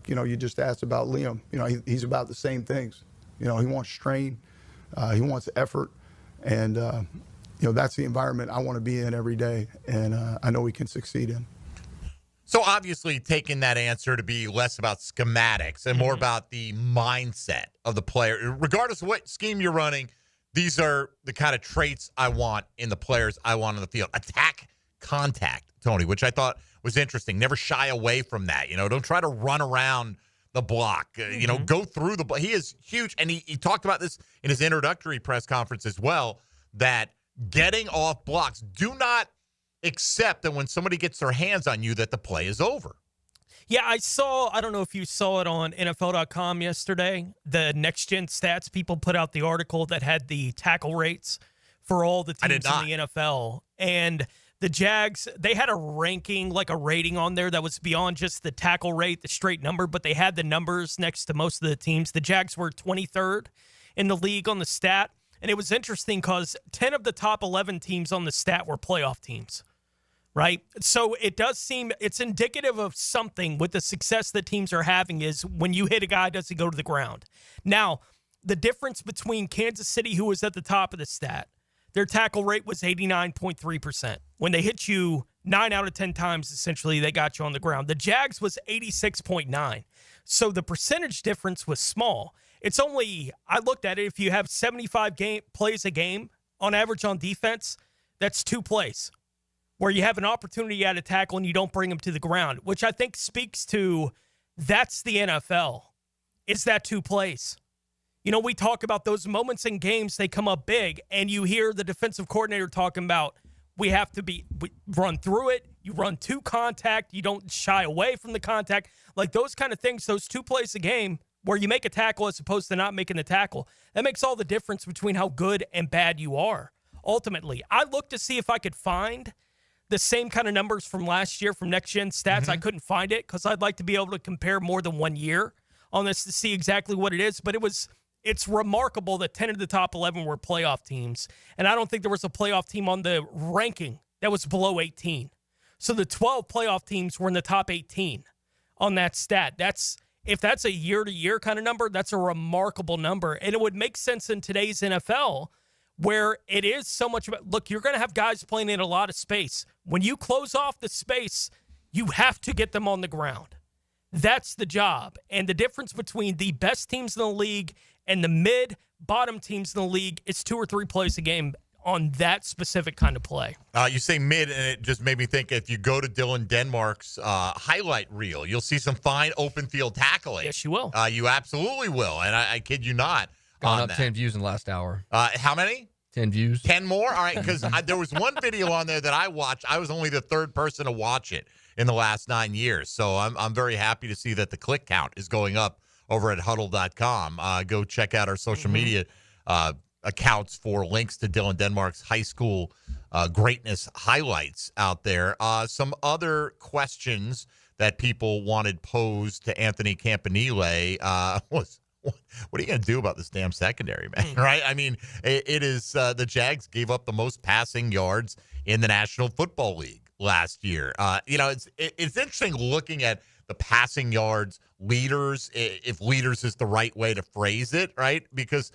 you just asked about Liam, he's about the same things. He wants strain, he wants effort, and, that's the environment I want to be in every day, and I know we can succeed in. So obviously taking that answer to be less about schematics and more about the mindset of the player. Regardless of what scheme you're running, these are the kind of traits I want in the players I want on the field. Attack contact, Tony, which I thought was interesting. Never shy away from that. Don't try to run around the block. Go through the block. He is huge, and he talked about this in his introductory press conference as well, that getting off blocks, do not accept that when somebody gets their hands on you that the play is over. Yeah, I don't know if you saw it on NFL.com yesterday. The Next Gen Stats people put out the article that had the tackle rates for all the teams in the NFL. And the Jags, they had a ranking, a rating on there that was beyond just the tackle rate, the straight number, but they had the numbers next to most of the teams. The Jags were 23rd in the league on the stat. And it was interesting because 10 of the top 11 teams on the stat were playoff teams, right? So it does seem it's indicative of something with the success that teams are having is when you hit a guy, does he go to the ground? Now, the difference between Kansas City, who was at the top of the stat, their tackle rate was 89.3%. When they hit you 9 out of 10 times, essentially, they got you on the ground. The Jags was 86.9. So the percentage difference was small. It's only, I looked at it, if you have 75 plays a game on average on defense, that's 2 plays where you have an opportunity at a tackle and you don't bring them to the ground, which I think speaks to that's the NFL. It's that 2 plays. You know, we talk about those moments in games, they come up big, and you hear the defensive coordinator talking about we run through it, you run to contact, you don't shy away from the contact. Like those kind of things, those 2 plays a game where you make a tackle as opposed to not making the tackle, that makes all the difference between how good and bad you are. Ultimately, I looked to see if I could find the same kind of numbers from last year from Next Gen Stats. I couldn't find it because I'd like to be able to compare more than 1 year on this to see exactly what it is. But it's remarkable that 10 of the top 11 were playoff teams. And I don't think there was a playoff team on the ranking that was below 18. So the 12 playoff teams were in the top 18 on that stat. If that's a year-to-year kind of number, that's a remarkable number. And it would make sense in today's NFL where it is so much about, look, you're going to have guys playing in a lot of space. When you close off the space, you have to get them on the ground. That's the job. And the difference between the best teams in the league and the mid-bottom teams in the league is 2 or 3 plays a game on that specific kind of play. You say mid, and it just made me think if you go to Dylan Denmark's highlight reel, you'll see some fine open field tackling. Yes, you will. You absolutely will, and I kid you not. Gone up 10 views in the last hour. How many? 10 views. 10 more? All right, because there was one video on there that I watched. I was only the 3rd person to watch it in the last 9 years. So I'm very happy to see that the click count is going up over at huddle.com. Go check out our social media accounts for links to Dylan Denmark's high school greatness highlights out there. Some other questions that people wanted posed to Anthony Campanile was, what are you going to do about this damn secondary, man? Right? I mean, it is the Jags gave up the most passing yards in the National Football League last year. It's interesting looking at the passing yards leaders, if leaders is the right way to phrase it, right? Because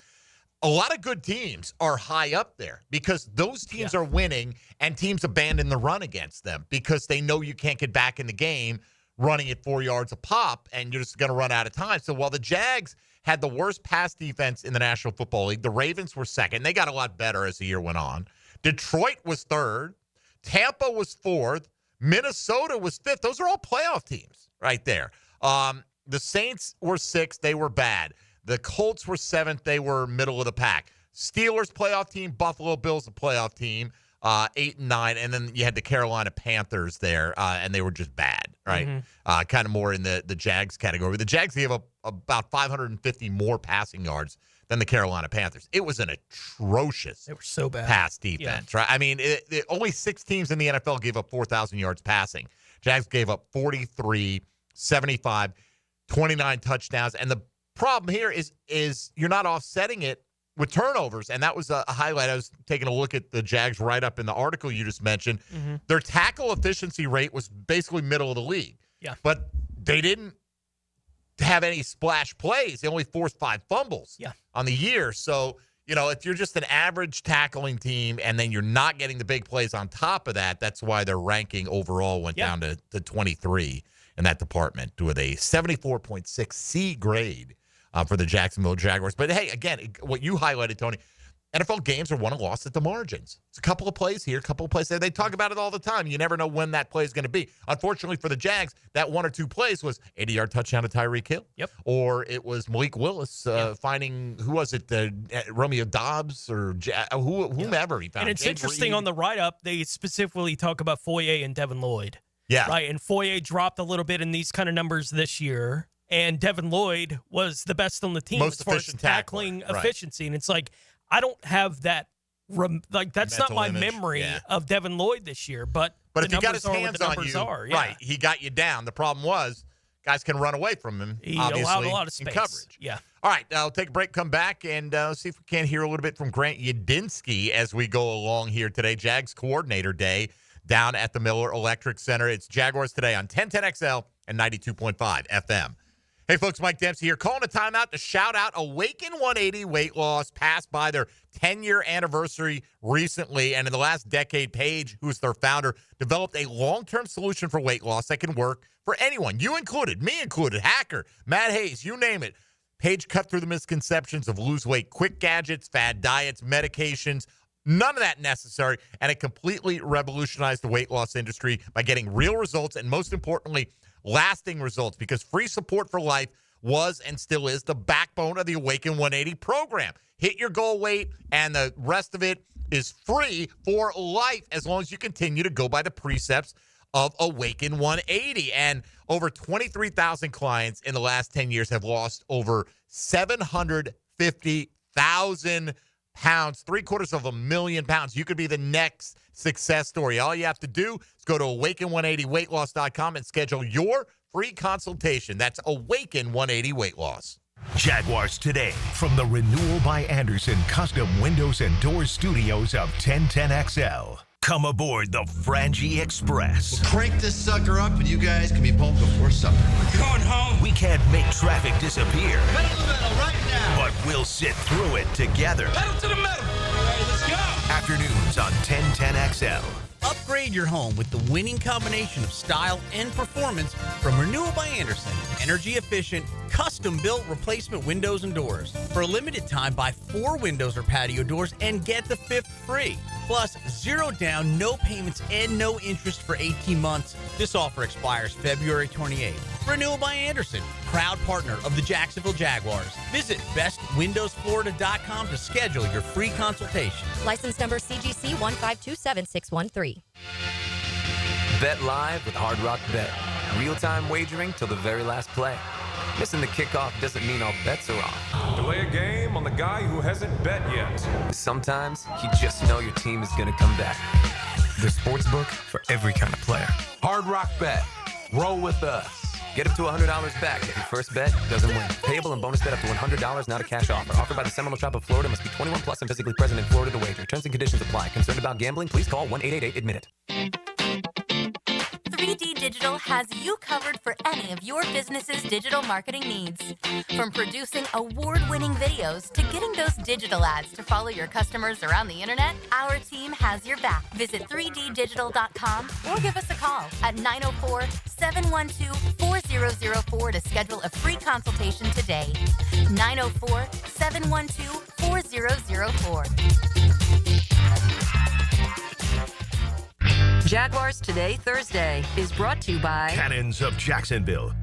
a lot of good teams are high up there because those teams are winning and teams abandon the run against them because they know you can't get back in the game running it 4 yards a pop and you're just going to run out of time. So while the Jags had the worst pass defense in the National Football League, the Ravens were second. They got a lot better as the year went on. Detroit was 3rd. Tampa was 4th. Minnesota was 5th. Those are all playoff teams right there. The Saints were 6th. They were bad. The Colts were 7th. They were middle of the pack. Steelers playoff team. Buffalo Bills a playoff team. 8 and 9. And then you had the Carolina Panthers there, and they were just bad, right? Kind of more in the Jags category. The Jags gave up about 550 more passing yards than the Carolina Panthers. It was an atrocious they were so bad. Pass defense, right? I mean, only 6 teams in the NFL gave up 4,000 yards passing. Jags gave up 43, 75, 29 touchdowns. And the problem here is you're not offsetting it with turnovers, and that was a highlight. I was taking a look at the Jags right up in the article you just mentioned. Their tackle efficiency rate was basically middle of the league. Yeah. But they didn't have any splash plays. They only forced 5 fumbles on the year. So, if you're just an average tackling team and then you're not getting the big plays on top of that, that's why their ranking overall went down to 23 in that department with a 74.6 C grade for the Jacksonville Jaguars. But, hey, again, what you highlighted, Tony, NFL games are won and lost at the margins. It's a couple of plays here, a couple of plays there. They talk about it all the time. You never know when that play is going to be. Unfortunately for the Jags, that 1 or 2 plays was 80-yard touchdown to Tyreek Hill. Or it was Malik Willis finding, who was it, Romeo Dobbs or whomever he found. And it's interesting on the write-up, they specifically talk about Foye and Devin Lloyd. Yeah. Right, and Foye dropped a little bit in these kind of numbers this year. And Devin Lloyd was the best on the team Most as far as efficient tackling tackler. efficiency. And it's like, I don't have that. That's not Mental my image. memory of Devin Lloyd this year. But if the he got his numbers are what hands the on numbers you, are. right, he got you down. The problem was guys can run away from him, He obviously, allowed a lot of in space. coverage. Yeah. All right, I'll take a break, come back, and see if we can hear a little bit from Grant Udinsky as we go along here today. Jags Coordinator Day down at the Miller Electric Center. It's Jaguars Today on 1010XL and 92.5 FM. Hey, folks, Mike Dempsey here, calling a timeout to shout out Awaken 180 Weight Loss, passed by their 10-year anniversary recently. And in the last decade, Paige, who's their founder, developed a long-term solution for weight loss that can work for anyone, you included, me included, Hacker, Matt Hayes, you name it. Paige cut through the misconceptions of lose weight quick gadgets, fad diets, medications, none of that necessary, and it completely revolutionized the weight loss industry by getting real results and, most importantly, lasting results, because free support for life was and still is the backbone of the Awaken 180 program. Hit your goal weight, and the rest of it is free for life as long as you continue to go by the precepts of Awaken 180. And over 23,000 clients in the last 10 years have lost over 750,000 pounds, 750,000 pounds. You could be the next success story. All you have to do is go to awaken180weightloss.com and schedule your free consultation. That's Awaken 180 Weight Loss. Jaguars Today from the Renewal by Anderson Custom Windows and Doors Studios of 1010XL. Come aboard the Frangie Express. We'll crank this sucker up and you guys can be home before supper. We're going home. We can't make traffic disappear. Pedal to the metal right now. But we'll sit through it together. Pedal to the metal. All right, let's go. Afternoons on 1010XL. Upgrade your home with the winning combination of style and performance from Renewal by Anderson. Energy efficient, custom-built replacement windows and doors. For a limited time, buy 4 windows or patio doors and get the 5th free. Plus, 0 down, no payments, and no interest for 18 months. This offer expires February 28th. Renewal by Anderson, proud partner of the Jacksonville Jaguars. Visit bestwindowsflorida.com to schedule your free consultation. License number CGC 1527613. Bet live with Hard Rock Bet. Real-time wagering till the very last play. Missing the kickoff doesn't mean all bets are off. Delay a game on the guy who hasn't bet yet. Sometimes you just know your team is going to come back. The sportsbook for every kind of player. Hard Rock Bet. Roll with us. Get up to $100 back if your first bet doesn't win. Payable and bonus bet up to $100, not a cash offer. Offered by the Seminole Tribe of Florida. Must be 21 plus and physically present in Florida to wager. Terms and conditions apply. Concerned about gambling? Please call 1-888-ADMIT-IT. 3D Digital has you covered for any of your business's digital marketing needs. From producing award-winning videos to getting those digital ads to follow your customers around the internet, our team has your back. Visit 3ddigital.com or give us a call at 904-712-4004 to schedule a free consultation today. 904-712-4004. Jaguars Today, Thursday, is brought to you by Cannons of Jacksonville.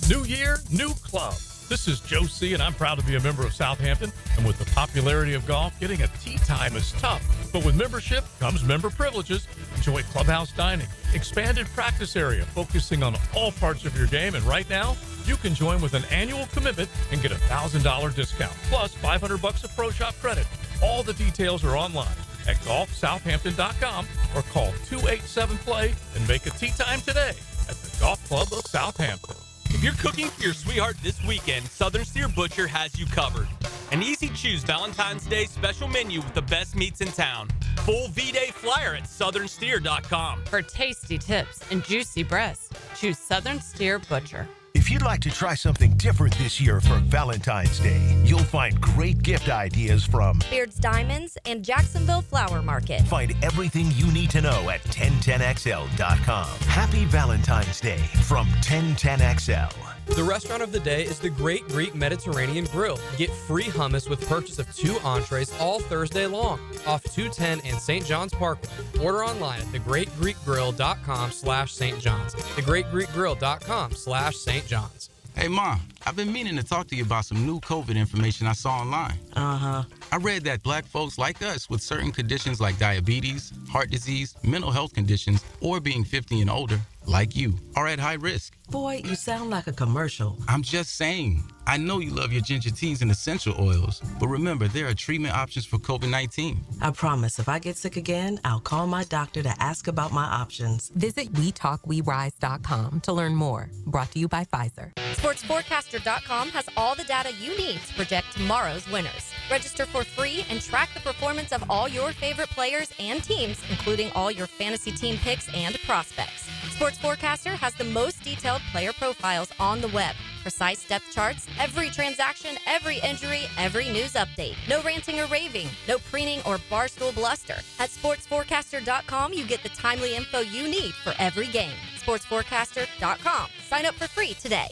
New year, new club. This is Joe C., and I'm proud to be a member of Southampton. And with the popularity of golf, getting a tee time is tough. But with membership comes member privileges. Enjoy clubhouse dining, expanded practice area, focusing on all parts of your game. And right now, you can join with an annual commitment and get a $1,000 discount, plus $500 of Pro Shop credit. All the details are online at golfsouthampton.com or call 287-PLAY and make a tee time today at the Golf Club of Southampton. If you're cooking for your sweetheart this weekend, Southern Steer Butcher has you covered. An easy-choose Valentine's Day special menu with the best meats in town. Full V-Day flyer at southernsteer.com. For tasty tips and juicy breasts, choose Southern Steer Butcher. If you'd like to try something different this year for Valentine's Day, you'll find great gift ideas from Beard's Diamonds and Jacksonville Flower Market. Find everything you need to know at 1010XL.com. Happy Valentine's Day from 1010XL. The restaurant of the day is the Great Greek Mediterranean Grill. Get free hummus with purchase of 2 entrees all Thursday long, off 210 and St. John's Parkway. Order online at thegreatgreekgrill.com/St. John's. thegreatgreekgrill.com/St. John's. Hey, Ma, I've been meaning to talk to you about some new COVID information I saw online. Uh-huh. I read that black folks like us with certain conditions like diabetes, heart disease, mental health conditions, or being 50 and older, like you, are at high risk. Boy, you sound like a commercial. I'm just saying. I know you love your ginger teas and essential oils, but remember, there are treatment options for COVID-19. I promise if I get sick again, I'll call my doctor to ask about my options. Visit WeTalkWeRise.com to learn more. Brought to you by Pfizer. SportsForecaster.com has all the data you need to project tomorrow's winners. Register for free and track the performance of all your favorite players and teams, including all your fantasy team picks and prospects. Sports Forecaster has the most detailed player profiles on the web. precise depth charts, every transaction, every injury, every news update. No ranting or raving, no preening or barstool bluster. At sportsforecaster.com, you get the timely info you need for every game. Sportsforecaster.com. Sign up for free today.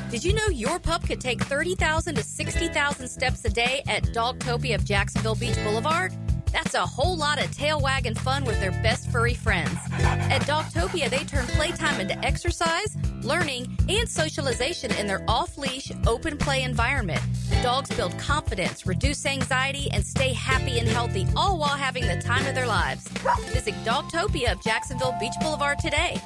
Did you know your pup could take 30,000 to 60,000 steps a day at Dogtopia of Jacksonville Beach Boulevard? That's a whole lot of tail-wagging fun with their best furry friends. At Dogtopia, they turn playtime into exercise, learning, and socialization in their off-leash, open-play environment. Dogs build confidence, reduce anxiety, and stay happy and healthy, all while having the time of their lives. Visit Dogtopia of Jacksonville Beach Boulevard today.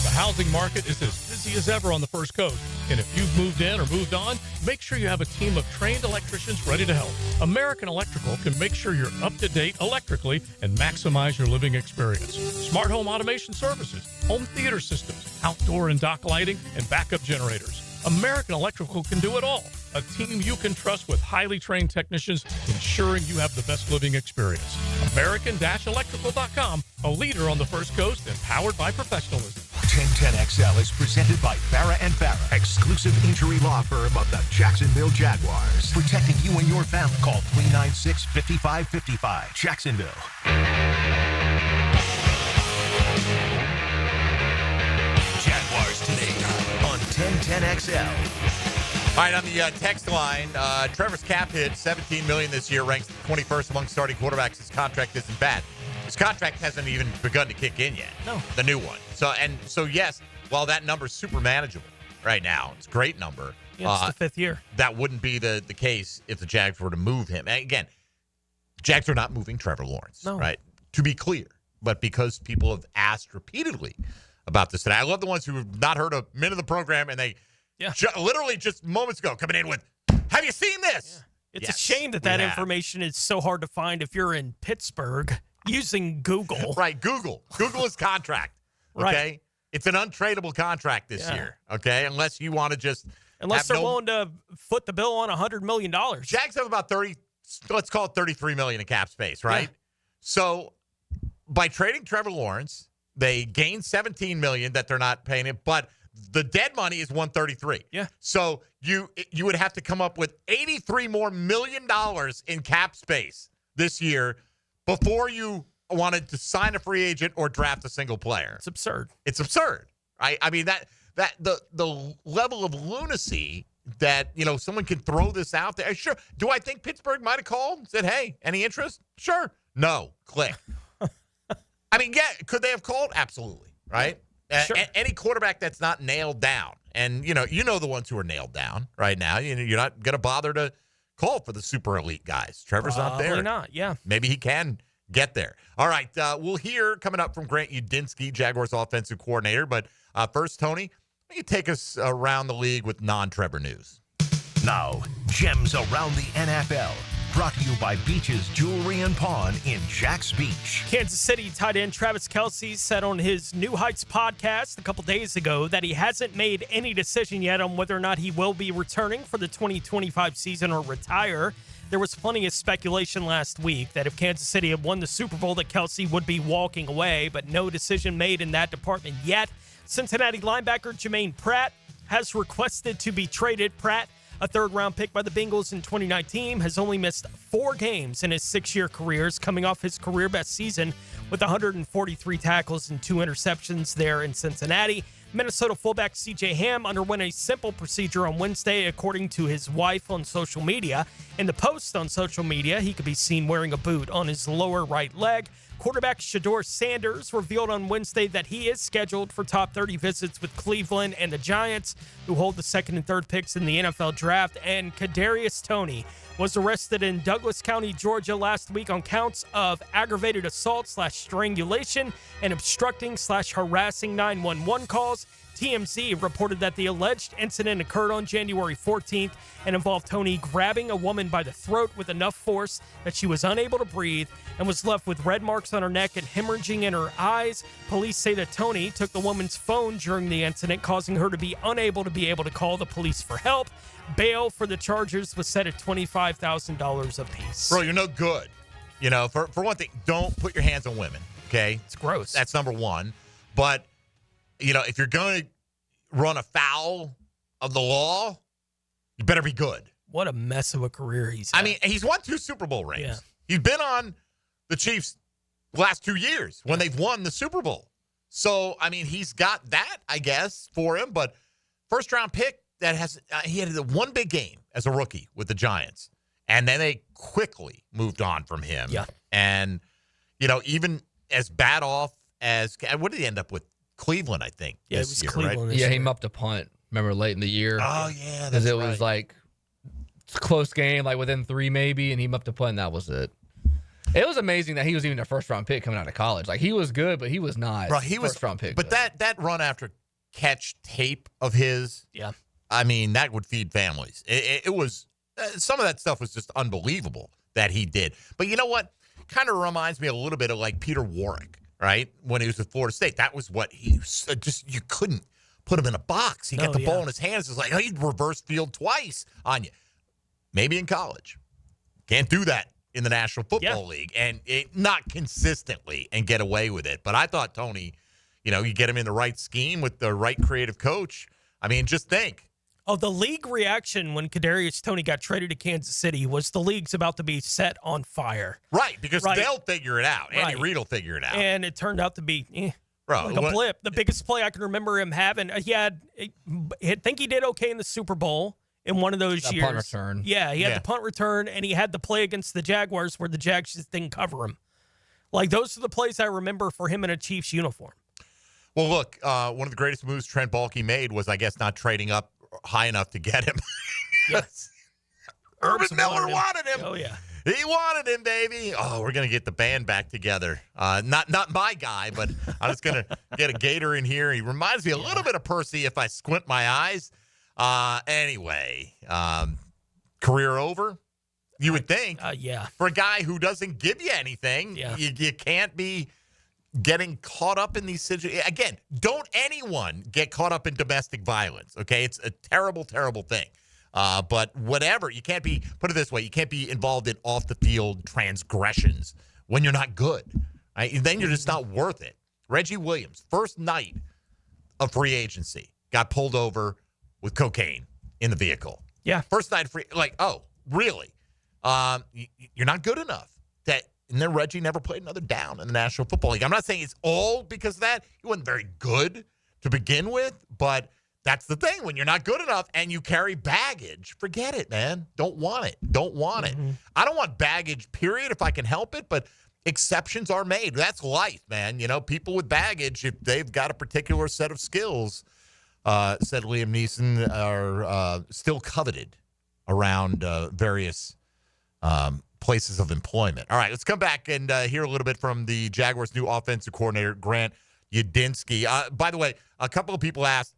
The housing market is as busy as ever on the First Coast. And if you've moved in or moved on, make sure you have a team of trained electricians ready to help. American Electrical can make sure you're up to date electrically and maximize your living experience. Smart home automation services, home theater systems, outdoor and dock lighting, and backup generators. American Electrical can do it all. A team you can trust with highly trained technicians ensuring you have the best living experience. American-Electrical.com, a leader on the First Coast and powered by professionalism. 1010XL is presented by Farrah & Farrah, exclusive injury law firm of the Jacksonville Jaguars. Protecting you and your family. Call 396-5555. Jacksonville. Jaguars Today on 1010XL. All right, on the text line, Trevor's cap hit, $17 million this year, ranks 21st among starting quarterbacks. His contract isn't bad. His contract hasn't even begun to kick in yet. No. The new one. So yes, while that number's super manageable right now, it's a great number. Yeah, it's the fifth year. That wouldn't be the case if the Jags were to move him. And again, Jags are not moving Trevor Lawrence, right? To be clear. But because people have asked repeatedly about this today. I love the ones who have not heard a minute of the program and they literally just moments ago coming in with, have you seen this? Yeah. It's a shame that information is so hard to find if you're in Pittsburgh using Google. Right, Google. Google is contract, okay? Right. It's an untradeable contract this year, okay? Unless you want to just... Unless they're willing to foot the bill on $100 million. Jags have about 30, let's call it $33 million in cap space, right? Yeah. So by trading Trevor Lawrence, they gain $17 million that they're not paying him, but the dead money is $133. Yeah. So you would have to come up with $83 more million in cap space this year before you wanted to sign a free agent or draft a single player. It's absurd. It's absurd, right? I mean, that the level of lunacy that, someone can throw this out there. Sure. Do I think Pittsburgh might have called and said, hey, any interest? Sure. No. Click. I mean, yeah, could they have called? Absolutely, right? Sure. Any quarterback that's not nailed down, and you know the ones who are nailed down right now, you're not going to bother to call for the super elite guys. Trevor's not there. Probably not, yeah. Maybe he can get there. All right, we'll hear coming up from Grant Udinsky, Jaguars offensive coordinator. But first, Tony, why don't you take us around the league with non-Trevor news? Now, gems around the NFL. Brought to you by Beach's Jewelry and Pawn in Jax Beach. Kansas City tight end Travis Kelce said on his New Heights podcast a couple days ago that he hasn't made any decision yet on whether or not he will be returning for the 2025 season or retire. There was plenty of speculation last week that if Kansas City had won the Super Bowl that Kelce would be walking away, but no decision made in that department yet. Cincinnati linebacker Jermaine Pratt has requested to be traded. Pratt, a third-round pick by the Bengals in 2019, has only missed 4 games in his 6-year careers, coming off his career-best season with 143 tackles and 2 interceptions there in Cincinnati. Minnesota fullback C.J. Ham underwent a simple procedure on Wednesday, according to his wife on social media. In the post on social media, he could be seen wearing a boot on his lower right leg. Quarterback Shedeur Sanders revealed on Wednesday that he is scheduled for top 30 visits with Cleveland and the Giants, who hold the 2nd and 3rd picks in the NFL draft. And Kadarius Toney was arrested in Douglas County, Georgia last week on counts of aggravated assault/strangulation and obstructing/harassing 911 calls. TMZ reported that the alleged incident occurred on January 14th and involved Toney grabbing a woman by the throat with enough force that she was unable to breathe and was left with red marks on her neck and hemorrhaging in her eyes. Police say that Toney took the woman's phone during the incident, causing her to be unable to call the police for help. Bail for the charges was set at $25,000 apiece. Bro, you're no good. For one thing, don't put your hands on women, okay? It's gross. That's number one. But if you're going to run afoul of the law, you better be good. What a mess of a career he's had. I mean, he's won 2 Super Bowl rings. Yeah. He's been on the Chiefs last 2 years when they've won the Super Bowl. So, I mean, he's got that, I guess, for him. But first-round pick that has he had one big game as a rookie with the Giants. And then they quickly moved on from him. Yeah. And, even as bad off as – what did he end up with? Cleveland, I think, Yeah, this it was year, Cleveland right? Yeah, he muffed a punt. Remember late in the year? Oh, yeah, that's Because it right. was like close game, like within 3 maybe, and he muffed a punt, and that was it. It was amazing that he was even a first-round pick coming out of college. Like, he was good, but he was not first-round pick. But that run after catch tape of his, I mean, that would feed families. It was some of that stuff was just unbelievable that he did. But you know what? Kind of reminds me a little bit of like Peter Warrick, right? When he was at Florida State. That was what he just, you couldn't put him in a box. He got the ball in his hands. It's like, he'd reverse field twice on you. Maybe in college. Can't do that in the National Football League, and not consistently and get away with it. But I thought Tony, you get him in the right scheme with the right creative coach. I mean, just think. Oh, the league reaction when Kadarius Toney got traded to Kansas City was the league's about to be set on fire. Right, because they'll figure it out. Andy Reid will figure it out. And it turned out to be like a blip. The biggest play I can remember him having, I think he did okay in the Super Bowl. In one of those years. Punt return. Yeah, he had the punt return, and he had the play against the Jaguars where the Jags just didn't cover him. Like, those are the plays I remember for him in a Chiefs uniform. Well, look, one of the greatest moves Trent Baalke made was, I guess, not trading up high enough to get him. Yes. Urban Miller wanted him. Oh, yeah. He wanted him, baby. Oh, we're going to get the band back together. Not my guy, but I'm just going to get a Gator in here. He reminds me a little bit of Percy if I squint my eyes. Anyway, career over, you would think. Yeah. For a guy who doesn't give you anything, you can't be getting caught up in these situations. Again, don't anyone get caught up in domestic violence, okay? It's a terrible, terrible thing. But whatever, you can't be, put it this way, you can't be involved in off-the-field transgressions when you're not good. Right? Then you're just not worth it. Reggie Williams, first night of free agency, got pulled over with cocaine in the vehicle. Yeah. First night free, like, oh, really? You're not good enough. And then Reggie never played another down in the National Football League. I'm not saying it's all because of that. He wasn't very good to begin with, but that's the thing. When you're not good enough and you carry baggage, forget it, man. Don't want it. Don't want it. I don't want baggage, period, if I can help it, but exceptions are made. That's life, man. People with baggage, if they've got a particular set of skills, said Liam Neeson, are still coveted around various places of employment. All right, let's come back and hear a little bit from the Jaguars' new offensive coordinator, Grant Udinsky. By the way, a couple of people asked,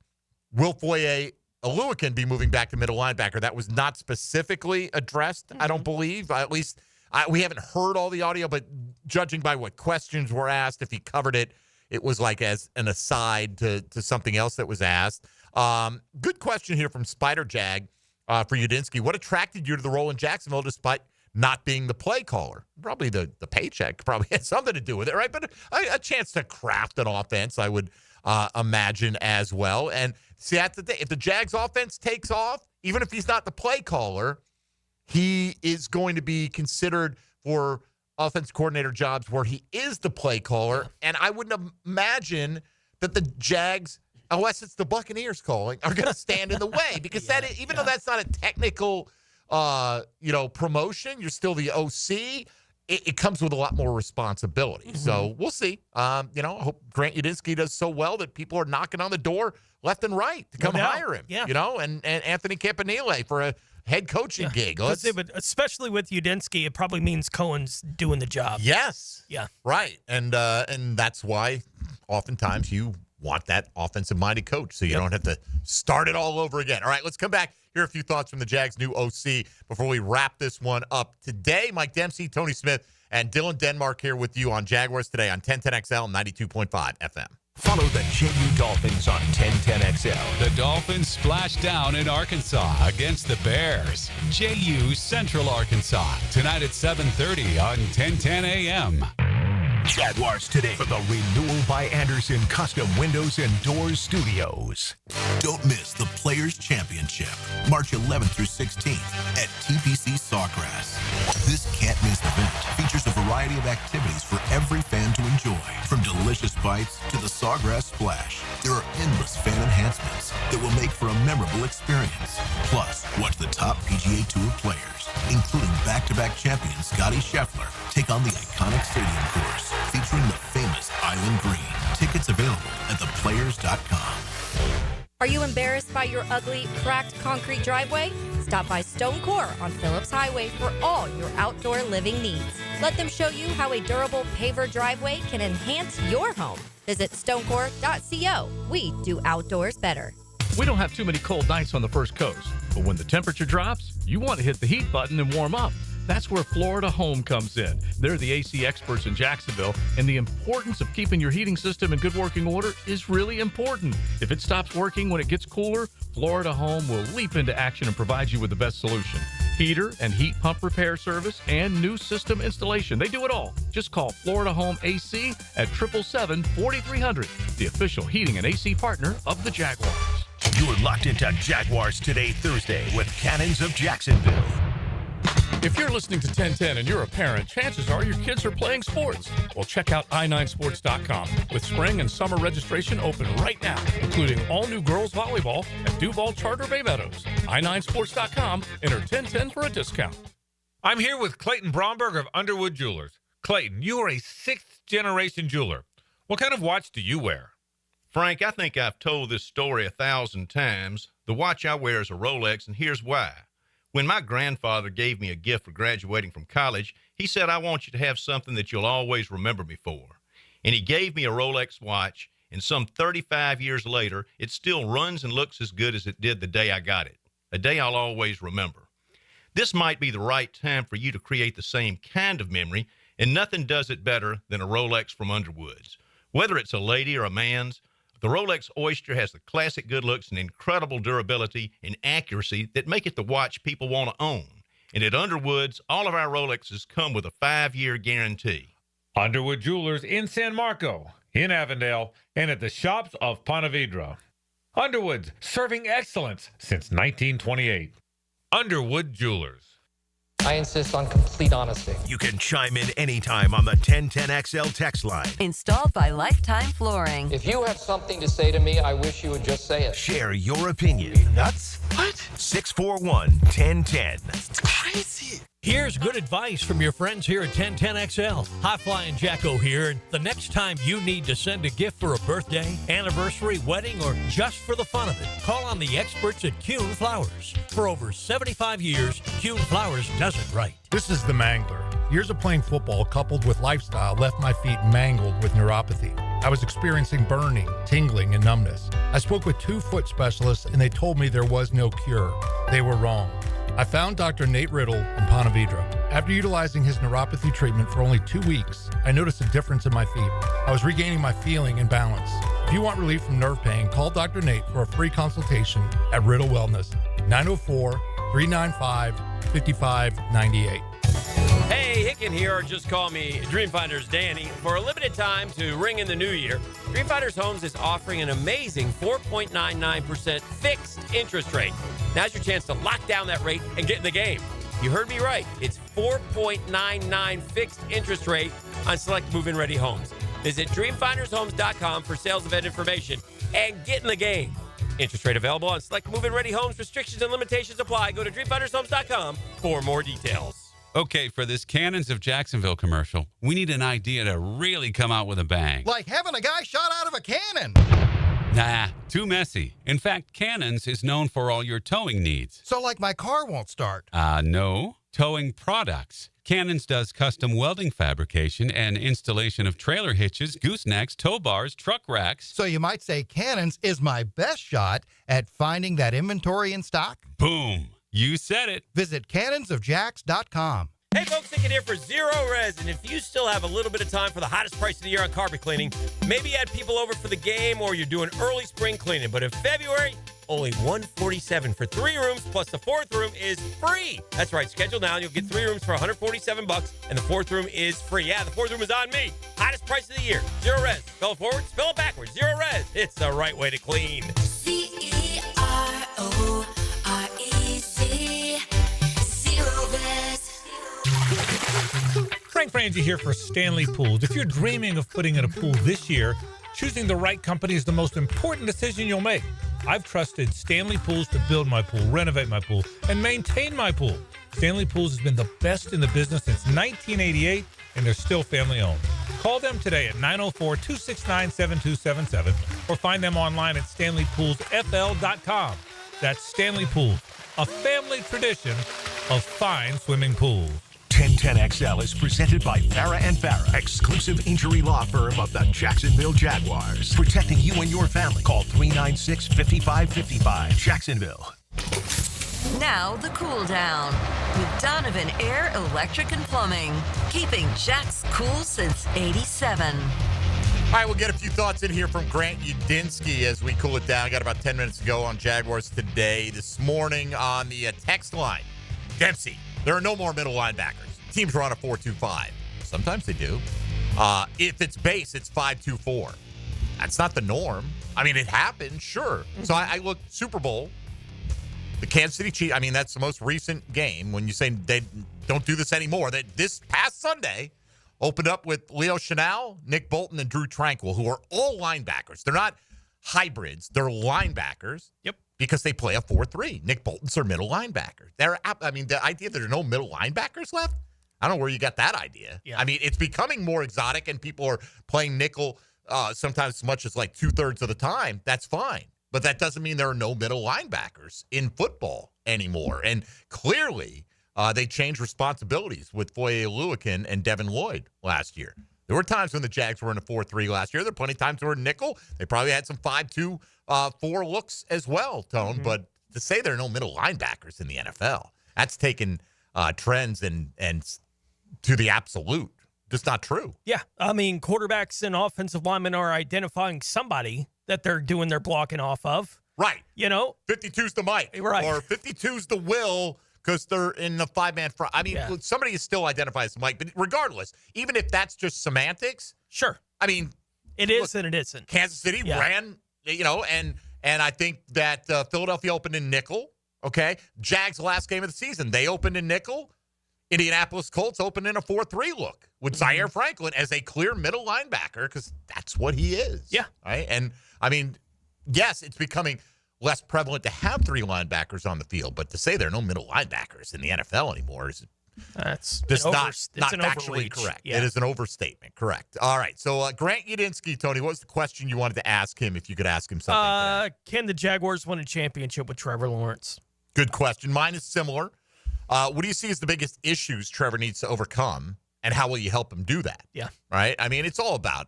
will Foye Oluokun be moving back to middle linebacker? That was not specifically addressed, I don't believe. At least we haven't heard all the audio, but judging by what questions were asked, if he covered it, it was like as an aside to something else that was asked. Good question here from Spider Jag for Udinsky. What attracted you to the role in Jacksonville despite not being the play caller? Probably the paycheck probably had something to do with it, right? But a chance to craft an offense, I would imagine as well. And see, that's the thing. If the Jags offense takes off, even if he's not the play caller, he is going to be considered for offensive coordinator jobs where he is the play caller. And I wouldn't imagine that the Jags, unless it's the Buccaneers calling, are going to stand in the way, because even though that's not a technical promotion, you're still the OC. It comes with a lot more responsibility. So we'll see. I hope Grant Udinsky does so well that people are knocking on the door left and right to come hire him. Yeah. And Anthony Campanile for a head coaching gig. But especially with Udinsky, it probably means Cohen's doing the job. Yes. Yeah. Right. And that's why oftentimes you want that offensive-minded coach so you don't have to start it all over again. All right, let's come back. Hear a few thoughts from the Jags' new OC before we wrap this one up today. Mike Dempsey, Tony Smith, and Dylan Denmark here with you on Jaguars Today on 1010XL 92.5 FM. Follow the JU Dolphins on 1010XL. The Dolphins splash down in Arkansas against the Bears. JU Central Arkansas tonight at 7:30 on 1010 AM. Jaguars Today from the Renewal by Anderson Custom Windows and Doors Studios. Don't miss the Players' Championship, March 11th through 16th at TPC Sawgrass. This can't-miss event features a variety of activities for every fan to enjoy, from delicious bites to the Sawgrass Splash. There are endless fan enhancements that will make for a memorable experience. Plus, watch the top PGA Tour players, including back-to-back champion Scottie Scheffler, take on the iconic stadium course featuring the famous Island Green. Tickets available at theplayers.com. Are you embarrassed by your ugly, cracked concrete driveway? Stop by Stone Core on Phillips Highway for all your outdoor living needs. Let them show you how a durable paver driveway can enhance your home. Visit stonecore.co. We do outdoors better. We don't have too many cold nights on the First Coast, but when the temperature drops, you want to hit the heat button and warm up. That's where Florida Home comes in. They're the AC experts in Jacksonville, and the importance of keeping your heating system in good working order is really important. If it stops working when it gets cooler, Florida Home will leap into action and provide you with the best solution. Heater and heat pump repair service and new system installation. They do it all. Just call Florida Home AC at 777-4300, the official heating and AC partner of the Jaguars. You're locked into Jaguars Today Thursday with Cannons of Jacksonville. If you're listening to 1010 and you're a parent, chances are your kids are playing sports. Well, check out i9sports.com with spring and summer registration open right now, including all new girls volleyball at Duval Charter Bay Meadows. i9sports.com, enter 1010 for a discount. I'm here with Clayton Bromberg of Underwood Jewelers. Clayton, you are a sixth-generation jeweler. What kind of watch do you wear? Frank, I think I've told this story 1,000 times. The watch I wear is a Rolex, and here's why. When my grandfather gave me a gift for graduating from college, he said, I want you to have something that you'll always remember me for. And he gave me a Rolex watch, and some 35 years later, it still runs and looks as good as it did the day I got it, a day I'll always remember. This might be the right time for you to create the same kind of memory, and nothing does it better than a Rolex from Underwood's. Whether it's a lady or a man's, the Rolex Oyster has the classic good looks and incredible durability and accuracy that make it the watch people want to own. And at Underwood's, all of our Rolexes come with a 5-year guarantee. Underwood Jewelers in San Marco, in Avondale, and at the shops of Ponte Vedra. Underwood's, serving excellence since 1928. Underwood Jewelers. I insist on complete honesty. You can chime in anytime on the 1010XL text line. Installed by Lifetime Flooring. If you have something to say to me, I wish you would just say it. Share your opinion. Nuts? What? 641-1010. That's crazy. Here's good advice from your friends here at 1010XL. High Flying Jacko here. And the next time you need to send a gift for a birthday, anniversary, wedding, or just for the fun of it, call on the experts at Kuhn Flowers. For over 75 years, Kuhn Flowers does it right. This is the Mangler. Years of playing football coupled with lifestyle left my feet mangled with neuropathy. I was experiencing burning, tingling, and numbness. I spoke with 2 foot specialists, and they told me there was no cure. They were wrong. I found Dr. Nate Riddle in Ponte Vedra. After utilizing his neuropathy treatment for only 2 weeks, I noticed a difference in my feet. I was regaining my feeling and balance. If you want relief from nerve pain, call Dr. Nate for a free consultation at Riddle Wellness, 904-395-5598. Hey, Hicken here, or just call me Dreamfinders Danny. For a limited time to ring in the new year, Dreamfinders Homes is offering an amazing 4.99% fixed interest rate. Now's your chance to lock down that rate and get in the game. You heard me right. It's 4.99 fixed interest rate on select move-in ready homes. Visit dreamfindershomes.com for sales event information and get in the game. Interest rate available on select move-in ready homes. Restrictions and limitations apply. Go to dreamfindershomes.com for more details. Okay, for this Cannons of Jacksonville commercial, we need an idea to really come out with a bang. Like having a guy shot out of a cannon. Nah, too messy. In fact, Cannons is known for all your towing needs. So like my car won't start. No. Towing products. Cannons does custom welding fabrication and installation of trailer hitches, goosenecks, tow bars, truck racks. So you might say Cannons is my best shot at finding that inventory in stock? Boom. You said it. Visit cannonsofjacks.com. Hey, folks, Hicken here for Zero Res. And if you still have a little bit of time for the hottest price of the year on carpet cleaning, maybe you had people over for the game or you're doing early spring cleaning. But in February, only $147 for 3 rooms, plus the 4th room is free. That's right. Schedule now and you'll get 3 rooms for $147, and the 4th room is free. Yeah, the 4th room is on me. Hottest price of the year. Zero Res. Spell it forward, spell it backwards. Zero Res. It's the right way to clean. CEROREZ. Zero Res. Frank Frangie here for Stanley Pools. If you're dreaming of putting in a pool this year, choosing the right company is the most important decision you'll make. I've trusted Stanley Pools to build my pool, renovate my pool, and maintain my pool. Stanley Pools has been the best in the business since 1988, and they're still family-owned. Call them today at 904-269-7277 or find them online at StanleyPoolsFL.com. That's Stanley Pools, a family tradition of fine swimming pools. 1010XL is presented by Farah and Farah, exclusive injury law firm of the Jacksonville Jaguars. Protecting you and your family. Call 396-5555. Jacksonville. Now the cool down with Donovan Air, Electric and Plumbing, keeping Jack's cool since '87. All right, we'll get a few thoughts in here from Grant Udinsky as we cool it down. Got about 10 minutes to go on Jaguars Today. This morning on the text line, Dempsey, there are no more middle linebackers. Teams run a 4-2-5. Sometimes they do. If it's base, it's 5-2-4. That's not the norm. I mean, it happens, sure. So I look Super Bowl, the Kansas City Chiefs. I mean, that's the most recent game. When you say they don't do this anymore, that this past Sunday opened up with Leo Chenal, Nick Bolton, and Drew Tranquill, who are all linebackers. They're not hybrids. They're linebackers. Yep. Because they play a 4-3. Nick Bolton's their middle linebacker. The idea that there are no middle linebackers left, I don't know where you got that idea. Yeah. I mean, it's becoming more exotic, and people are playing nickel sometimes as much as like 2/3 of the time. That's fine. But that doesn't mean there are no middle linebackers in football anymore. And clearly, they changed responsibilities with Foye Oluokun and Devin Lloyd last year. There were times when the Jags were in a 4-3 last year. There were plenty of times they were in nickel. They probably had some 5-2-4 looks as well, Tone. Mm-hmm. But to say there are no middle linebackers in the NFL, that's taken trends and to the absolute. Just not true. Yeah. I mean, quarterbacks and offensive linemen are identifying somebody that they're doing their blocking off of. Right. You know? 52's the Mike. Right. Or 52's the Will because they're in the 5-man front. I mean, somebody is still identified as Mike. But regardless, even if that's just semantics. Sure. I mean. It is and it isn't. Kansas City ran, and I think that Philadelphia opened in nickel. Okay. Jags last game of the season, they opened in nickel. Indianapolis Colts opened in a 4-3 look with Zaire Franklin as a clear middle linebacker because that's what he is. Yeah. Right. And I mean, yes, it's becoming less prevalent to have 3 linebackers on the field, but to say there are no middle linebackers in the NFL anymore is that's just not factually overreach. Correct. Yeah. It is an overstatement. Correct. All right. So Grant Udinsky, Tony, what was the question you wanted to ask him if you could ask him something today? Can the Jaguars win a championship with Trevor Lawrence? Good question. Mine is similar. What do you see as the biggest issues Trevor needs to overcome, and how will you help him do that? Yeah. Right? I mean, it's all about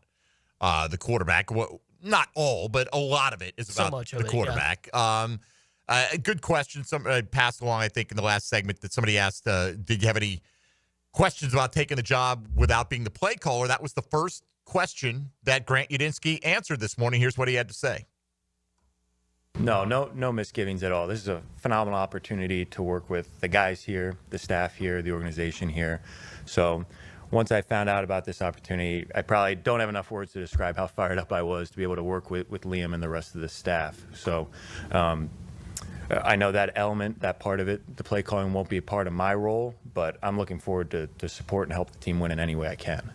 the quarterback. Well, not all, but a lot of it is about the quarterback. Yeah. A good question. Somebody passed along, I think, in the last segment that somebody asked, did you have any questions about taking the job without being the play caller? That was the first question that Grant Udinsky answered this morning. Here's what he had to say. No misgivings at all. This is a phenomenal opportunity to work with the guys here, the staff here, the organization here. So once I found out about this opportunity, I probably don't have enough words to describe how fired up I was to be able to work with Liam and the rest of the staff. So I know that element, that part of it, the play calling won't be a part of my role, but I'm looking forward to support and help the team win in any way I can.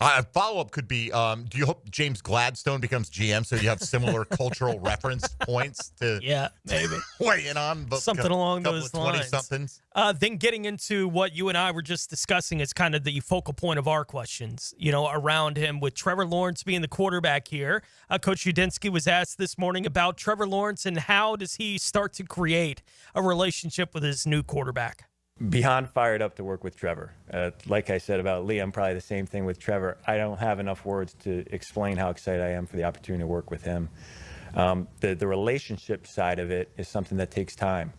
A follow-up could be, do you hope James Gladstone becomes GM so you have similar cultural reference points to maybe weigh in on? Something along those lines. 20-somethings. Then getting into what you and I were just discussing is kind of the focal point of our questions, around him with Trevor Lawrence being the quarterback here. Coach Udinsky was asked this morning about Trevor Lawrence and how does he start to create a relationship with his new quarterback. Beyond fired up to work with Trevor. Like I said about Liam, probably the same thing with Trevor. I don't have enough words to explain how excited I am for the opportunity to work with him. The relationship side of it is something that takes time.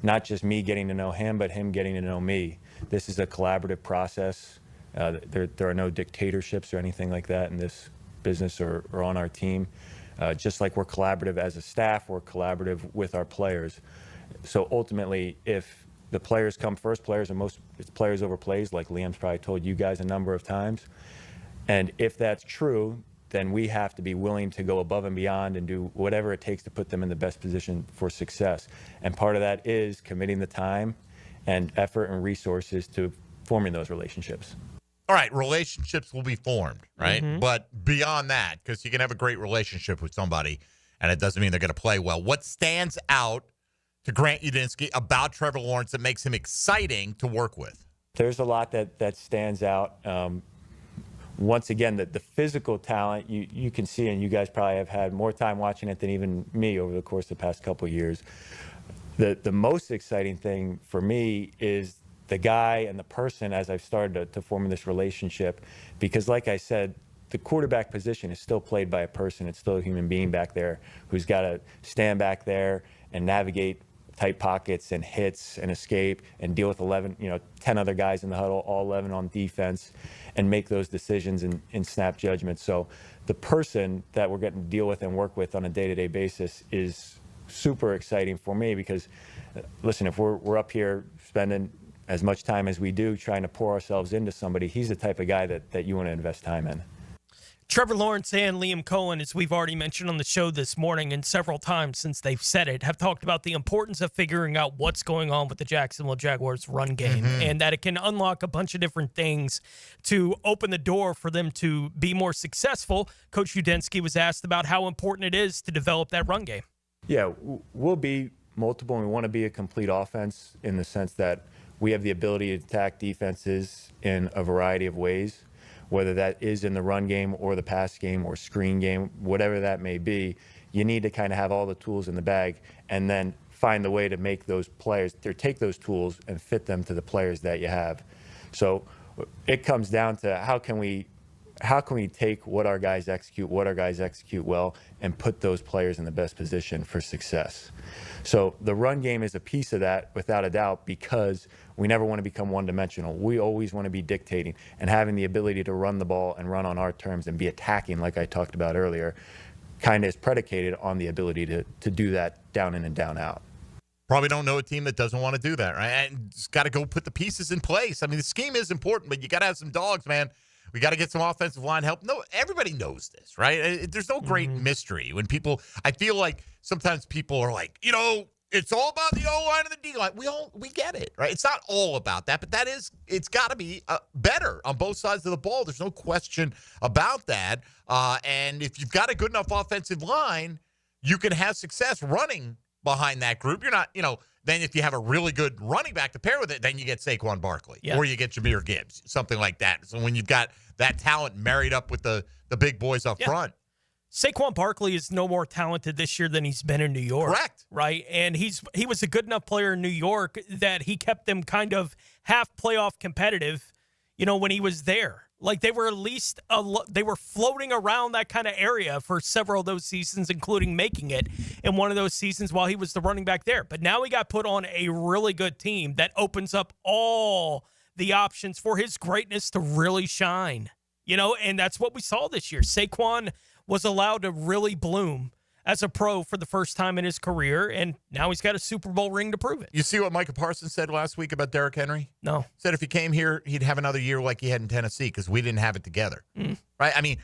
Not just me getting to know him, but him getting to know me. this is a collaborative process. There are no dictatorships or anything like that in this business or on our team. Just like we're collaborative as a staff, we're collaborative with our players. So ultimately, if the players come first, it's players over plays, like Liam's probably told you guys a number of times. And if that's true, then we have to be willing to go above and beyond and do whatever it takes to put them in the best position for success. And part of that is committing the time and effort and resources to forming those relationships. All right, relationships will be formed, right? Mm-hmm. But beyond that, because you can have a great relationship with somebody, and it doesn't mean they're going to play well. What stands out to Grant Udinsky about Trevor Lawrence that makes him exciting to work with? There's a lot that stands out. Once again, the physical talent, you can see, and you guys probably have had more time watching it than even me over the course of the past couple of years. The most exciting thing for me is the guy and the person as I've started to form this relationship. Because like I said, the quarterback position is still played by a person. It's still a human being back there who's got to stand back there and navigate tight pockets and hits and escape and deal with 10 other guys in the huddle, all 11 on defense, and make those decisions and snap judgments. So the person that we're getting to deal with and work with on a day-to-day basis is super exciting for me because, listen, if we're up here spending as much time as we do trying to pour ourselves into somebody, he's the type of guy that you want to invest time in. Trevor Lawrence and Liam Cohen, as we've already mentioned on the show this morning and several times since they've said it, have talked about the importance of figuring out what's going on with the Jacksonville Jaguars run game and that it can unlock a bunch of different things to open the door for them to be more successful. Coach Udinsky was asked about how important it is to develop that run game. Yeah, we'll be multiple, and we want to be a complete offense in the sense that we have the ability to attack defenses in a variety of ways, whether that is in the run game or the pass game or screen game, whatever that may be. You need to kind of have all the tools in the bag and then find the way to make those players, or take those tools and fit them to the players that you have. So it comes down to how can we take what our guys execute well, and put those players in the best position for success. So the run game is a piece of that, without a doubt, because we never want to become one-dimensional. We always want to be dictating, and having the ability to run the ball and run on our terms and be attacking, like I talked about earlier, kind of is predicated on the ability to do that down in and down out. Probably don't know a team that doesn't want to do that, right? And just got to go put the pieces in place. I mean, the scheme is important, but you got to have some dogs, man. We got to get some offensive line help. No, everybody knows this, right? There's no great mystery. When people, I feel like sometimes people are like, it's all about the O-line and the D-line. We get it, right? It's not all about that, but it's got to be better on both sides of the ball. There's no question about that. And if you've got a good enough offensive line, you can have success running behind that group. You're not, then if you have a really good running back to pair with it, then you get Saquon Barkley or you get Jahmyr Gibbs, something like that. So when you've got that talent married up with the big boys up front. Saquon Barkley is no more talented this year than he's been in New York. Correct. Right? And he was a good enough player in New York that he kept them kind of half playoff competitive, when he was there. Like they were at least they were floating around that kind of area for several of those seasons, including making it in one of those seasons while he was the running back there. But now he got put on a really good team that opens up all the options for his greatness to really shine. And that's what we saw this year. Saquon was allowed to really bloom as a pro for the first time in his career, and now he's got a Super Bowl ring to prove it. You see what Micah Parsons said last week about Derrick Henry? No. Said if he came here, he'd have another year like he had in Tennessee because we didn't have it together. Right? I mean,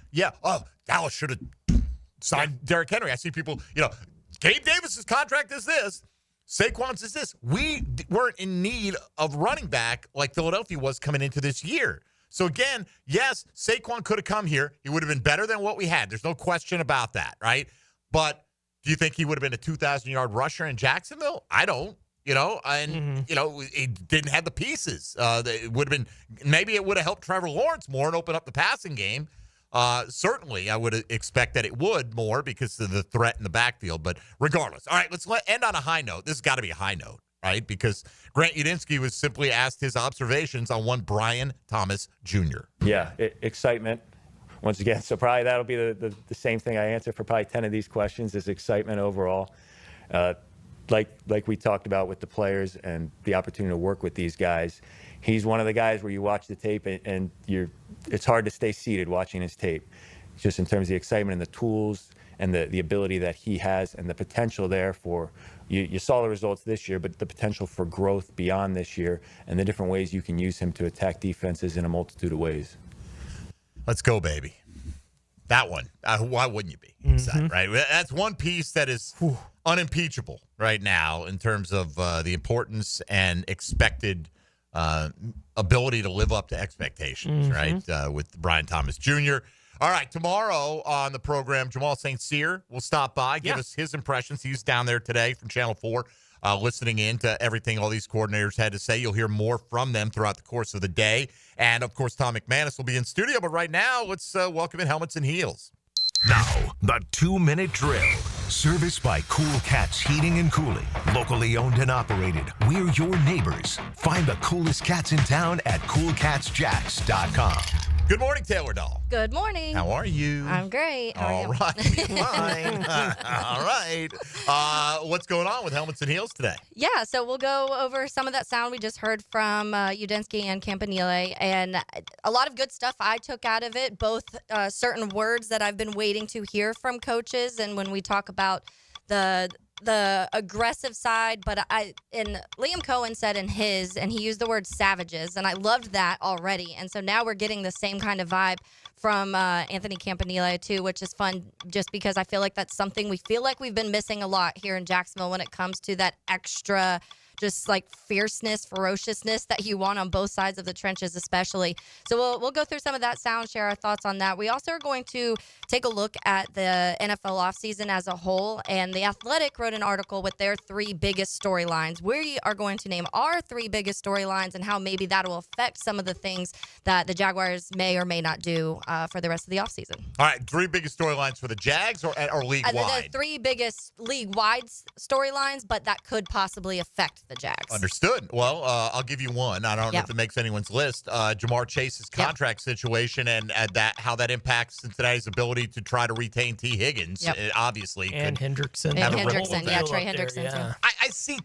Dallas should have signed Derrick Henry. I see people, Gabe Davis's contract is this. Saquon's is this. We weren't in need of running back like Philadelphia was coming into this year. So, again, yes, Saquon could have come here. He would have been better than what we had. There's no question about that, right? But do you think he would have been a 2,000-yard rusher in Jacksonville? I don't, he didn't have the pieces. It would have been maybe it would have helped Trevor Lawrence more and open up the passing game. Certainly, I would expect that it would more because of the threat in the backfield. But regardless, all right, let's end on a high note. This has got to be a high note, right? Because Grant Udinsky was simply asked his observations on one Brian Thomas Jr. Yeah, excitement. Once again, so probably that'll be the same thing I answer for probably 10 of these questions is excitement overall. Like we talked about with the players and the opportunity to work with these guys, he's one of the guys where you watch the tape and it's hard to stay seated watching his tape, just in terms of the excitement and the tools and the ability that he has and the potential there for, you saw the results this year, but the potential for growth beyond this year and the different ways you can use him to attack defenses in a multitude of ways. Let's go, baby. That one. Why wouldn't you be excited, right? That's one piece that is unimpeachable right now in terms of the importance and expected ability to live up to expectations, right, with Brian Thomas Jr. All right, tomorrow on the program, Jamal St. Cyr will stop by, give us his impressions. He's down there today from Channel 4, listening in to everything all these coordinators had to say. You'll hear more from them throughout the course of the day. And, of course, Tom McManus will be in studio. But right now, let's welcome in Helmets and Heels. Now, the 2-minute drill. Serviced by Cool Cats Heating and Cooling. Locally owned and operated. We're your neighbors. Find the coolest cats in town at coolcatsjacks.com. Good morning, Taylor Dahl. Good morning. How are you? I'm great. How are you? All right. Fine. All right. What's going on with Helmets and Heels today? Yeah, so we'll go over some of that sound we just heard from Udinsky and Campanile, and a lot of good stuff I took out of it, both certain words that I've been waiting to hear from coaches, and when we talk about the aggressive side, but and Liam Cohen said in his, and he used the word savages, and I loved that already. And so now we're getting the same kind of vibe from Anthony Campanile too, which is fun just because I feel like that's something we feel like we've been missing a lot here in Jacksonville when it comes to that extra just like fierceness, ferociousness that you want on both sides of the trenches especially. So we'll go through some of that sound, share our thoughts on that. We also are going to take a look at the NFL offseason as a whole, and The Athletic wrote an article with their 3 biggest storylines. We are going to name our 3 biggest storylines and how maybe that will affect some of the things that the Jaguars may or may not do for the rest of the offseason. All right, 3 biggest storylines for the Jags or league-wide? The 3 biggest league-wide storylines, but that could possibly affect the Jags. Understood. Well, I'll give you one. I don't know if it makes anyone's list. Jamar Chase's contract situation and how that impacts Cincinnati's ability to try to retain T. Higgins. It obviously. And Hendrickson. And Hendrickson. Trey Hendrickson. Yeah. I see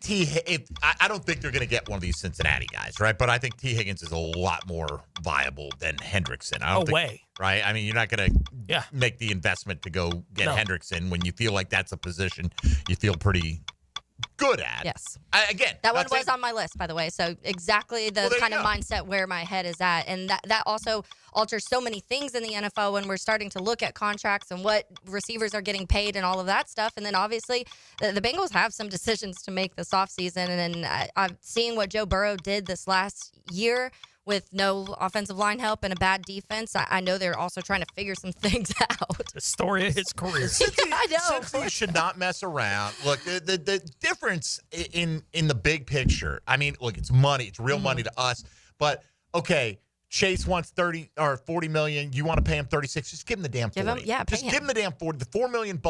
I don't think they're going to get one of these Cincinnati guys, right? But I think T. Higgins is a lot more viable than Hendrickson. I don't think, right? I mean, you're not going to make the investment to go get Hendrickson when you feel like that's a position you feel pretty good at. Yes. Again, that one was on my list, by the way. So exactly the kind of mindset where my head is at. And that also alters so many things in the NFL when we're starting to look at contracts and what receivers are getting paid and all of that stuff. And then obviously the Bengals have some decisions to make this offseason. And I'm seeing what Joe Burrow did this last year with no offensive line help and a bad defense. I know they're also trying to figure some things out. The story of his career. I know. Cincy should not mess around. Look, the difference in the big picture, I mean, look, it's money. It's real money to us. But, okay, Chase wants 30 or 40 million. You want to pay him 36. Just give him the damn 40. Just give him the damn 40. The $4 million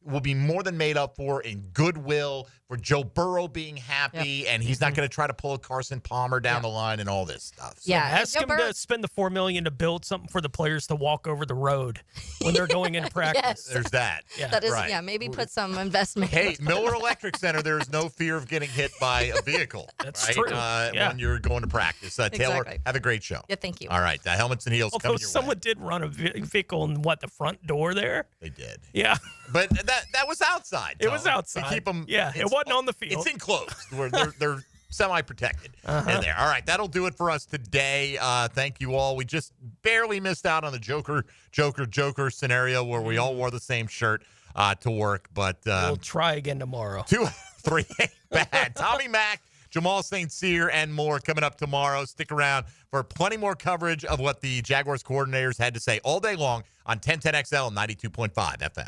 will be more than made up for in goodwill for Joe Burrow being happy, and he's not going to try to pull a Carson Palmer down the line and all this stuff. So. Ask him to spend the $4 million to build something for the players to walk over the road when they're going into practice. Yes. There's that. That is, right. Maybe put some investment. Hey, Miller Electric Center, there is no fear of getting hit by a vehicle. That's right? true. When you're going to practice. Taylor, have a great show. Yeah, thank you. All right, Helmets and Heels coming your someone did run a vehicle in the front door there? They did. Yeah. But that was outside. It was outside. We keep them. Yeah, it wasn't on the field. It's enclosed. They're semi-protected in there. All right, that'll do it for us today. Thank you all. We just barely missed out on the Joker scenario where we all wore the same shirt to work. But we'll try again tomorrow. 2, 3 ain't bad. Tommy Mack, Jamal St. Cyr, and more coming up tomorrow. Stick around for plenty more coverage of what the Jaguars coordinators had to say all day long on 1010XL and 92.5 FM.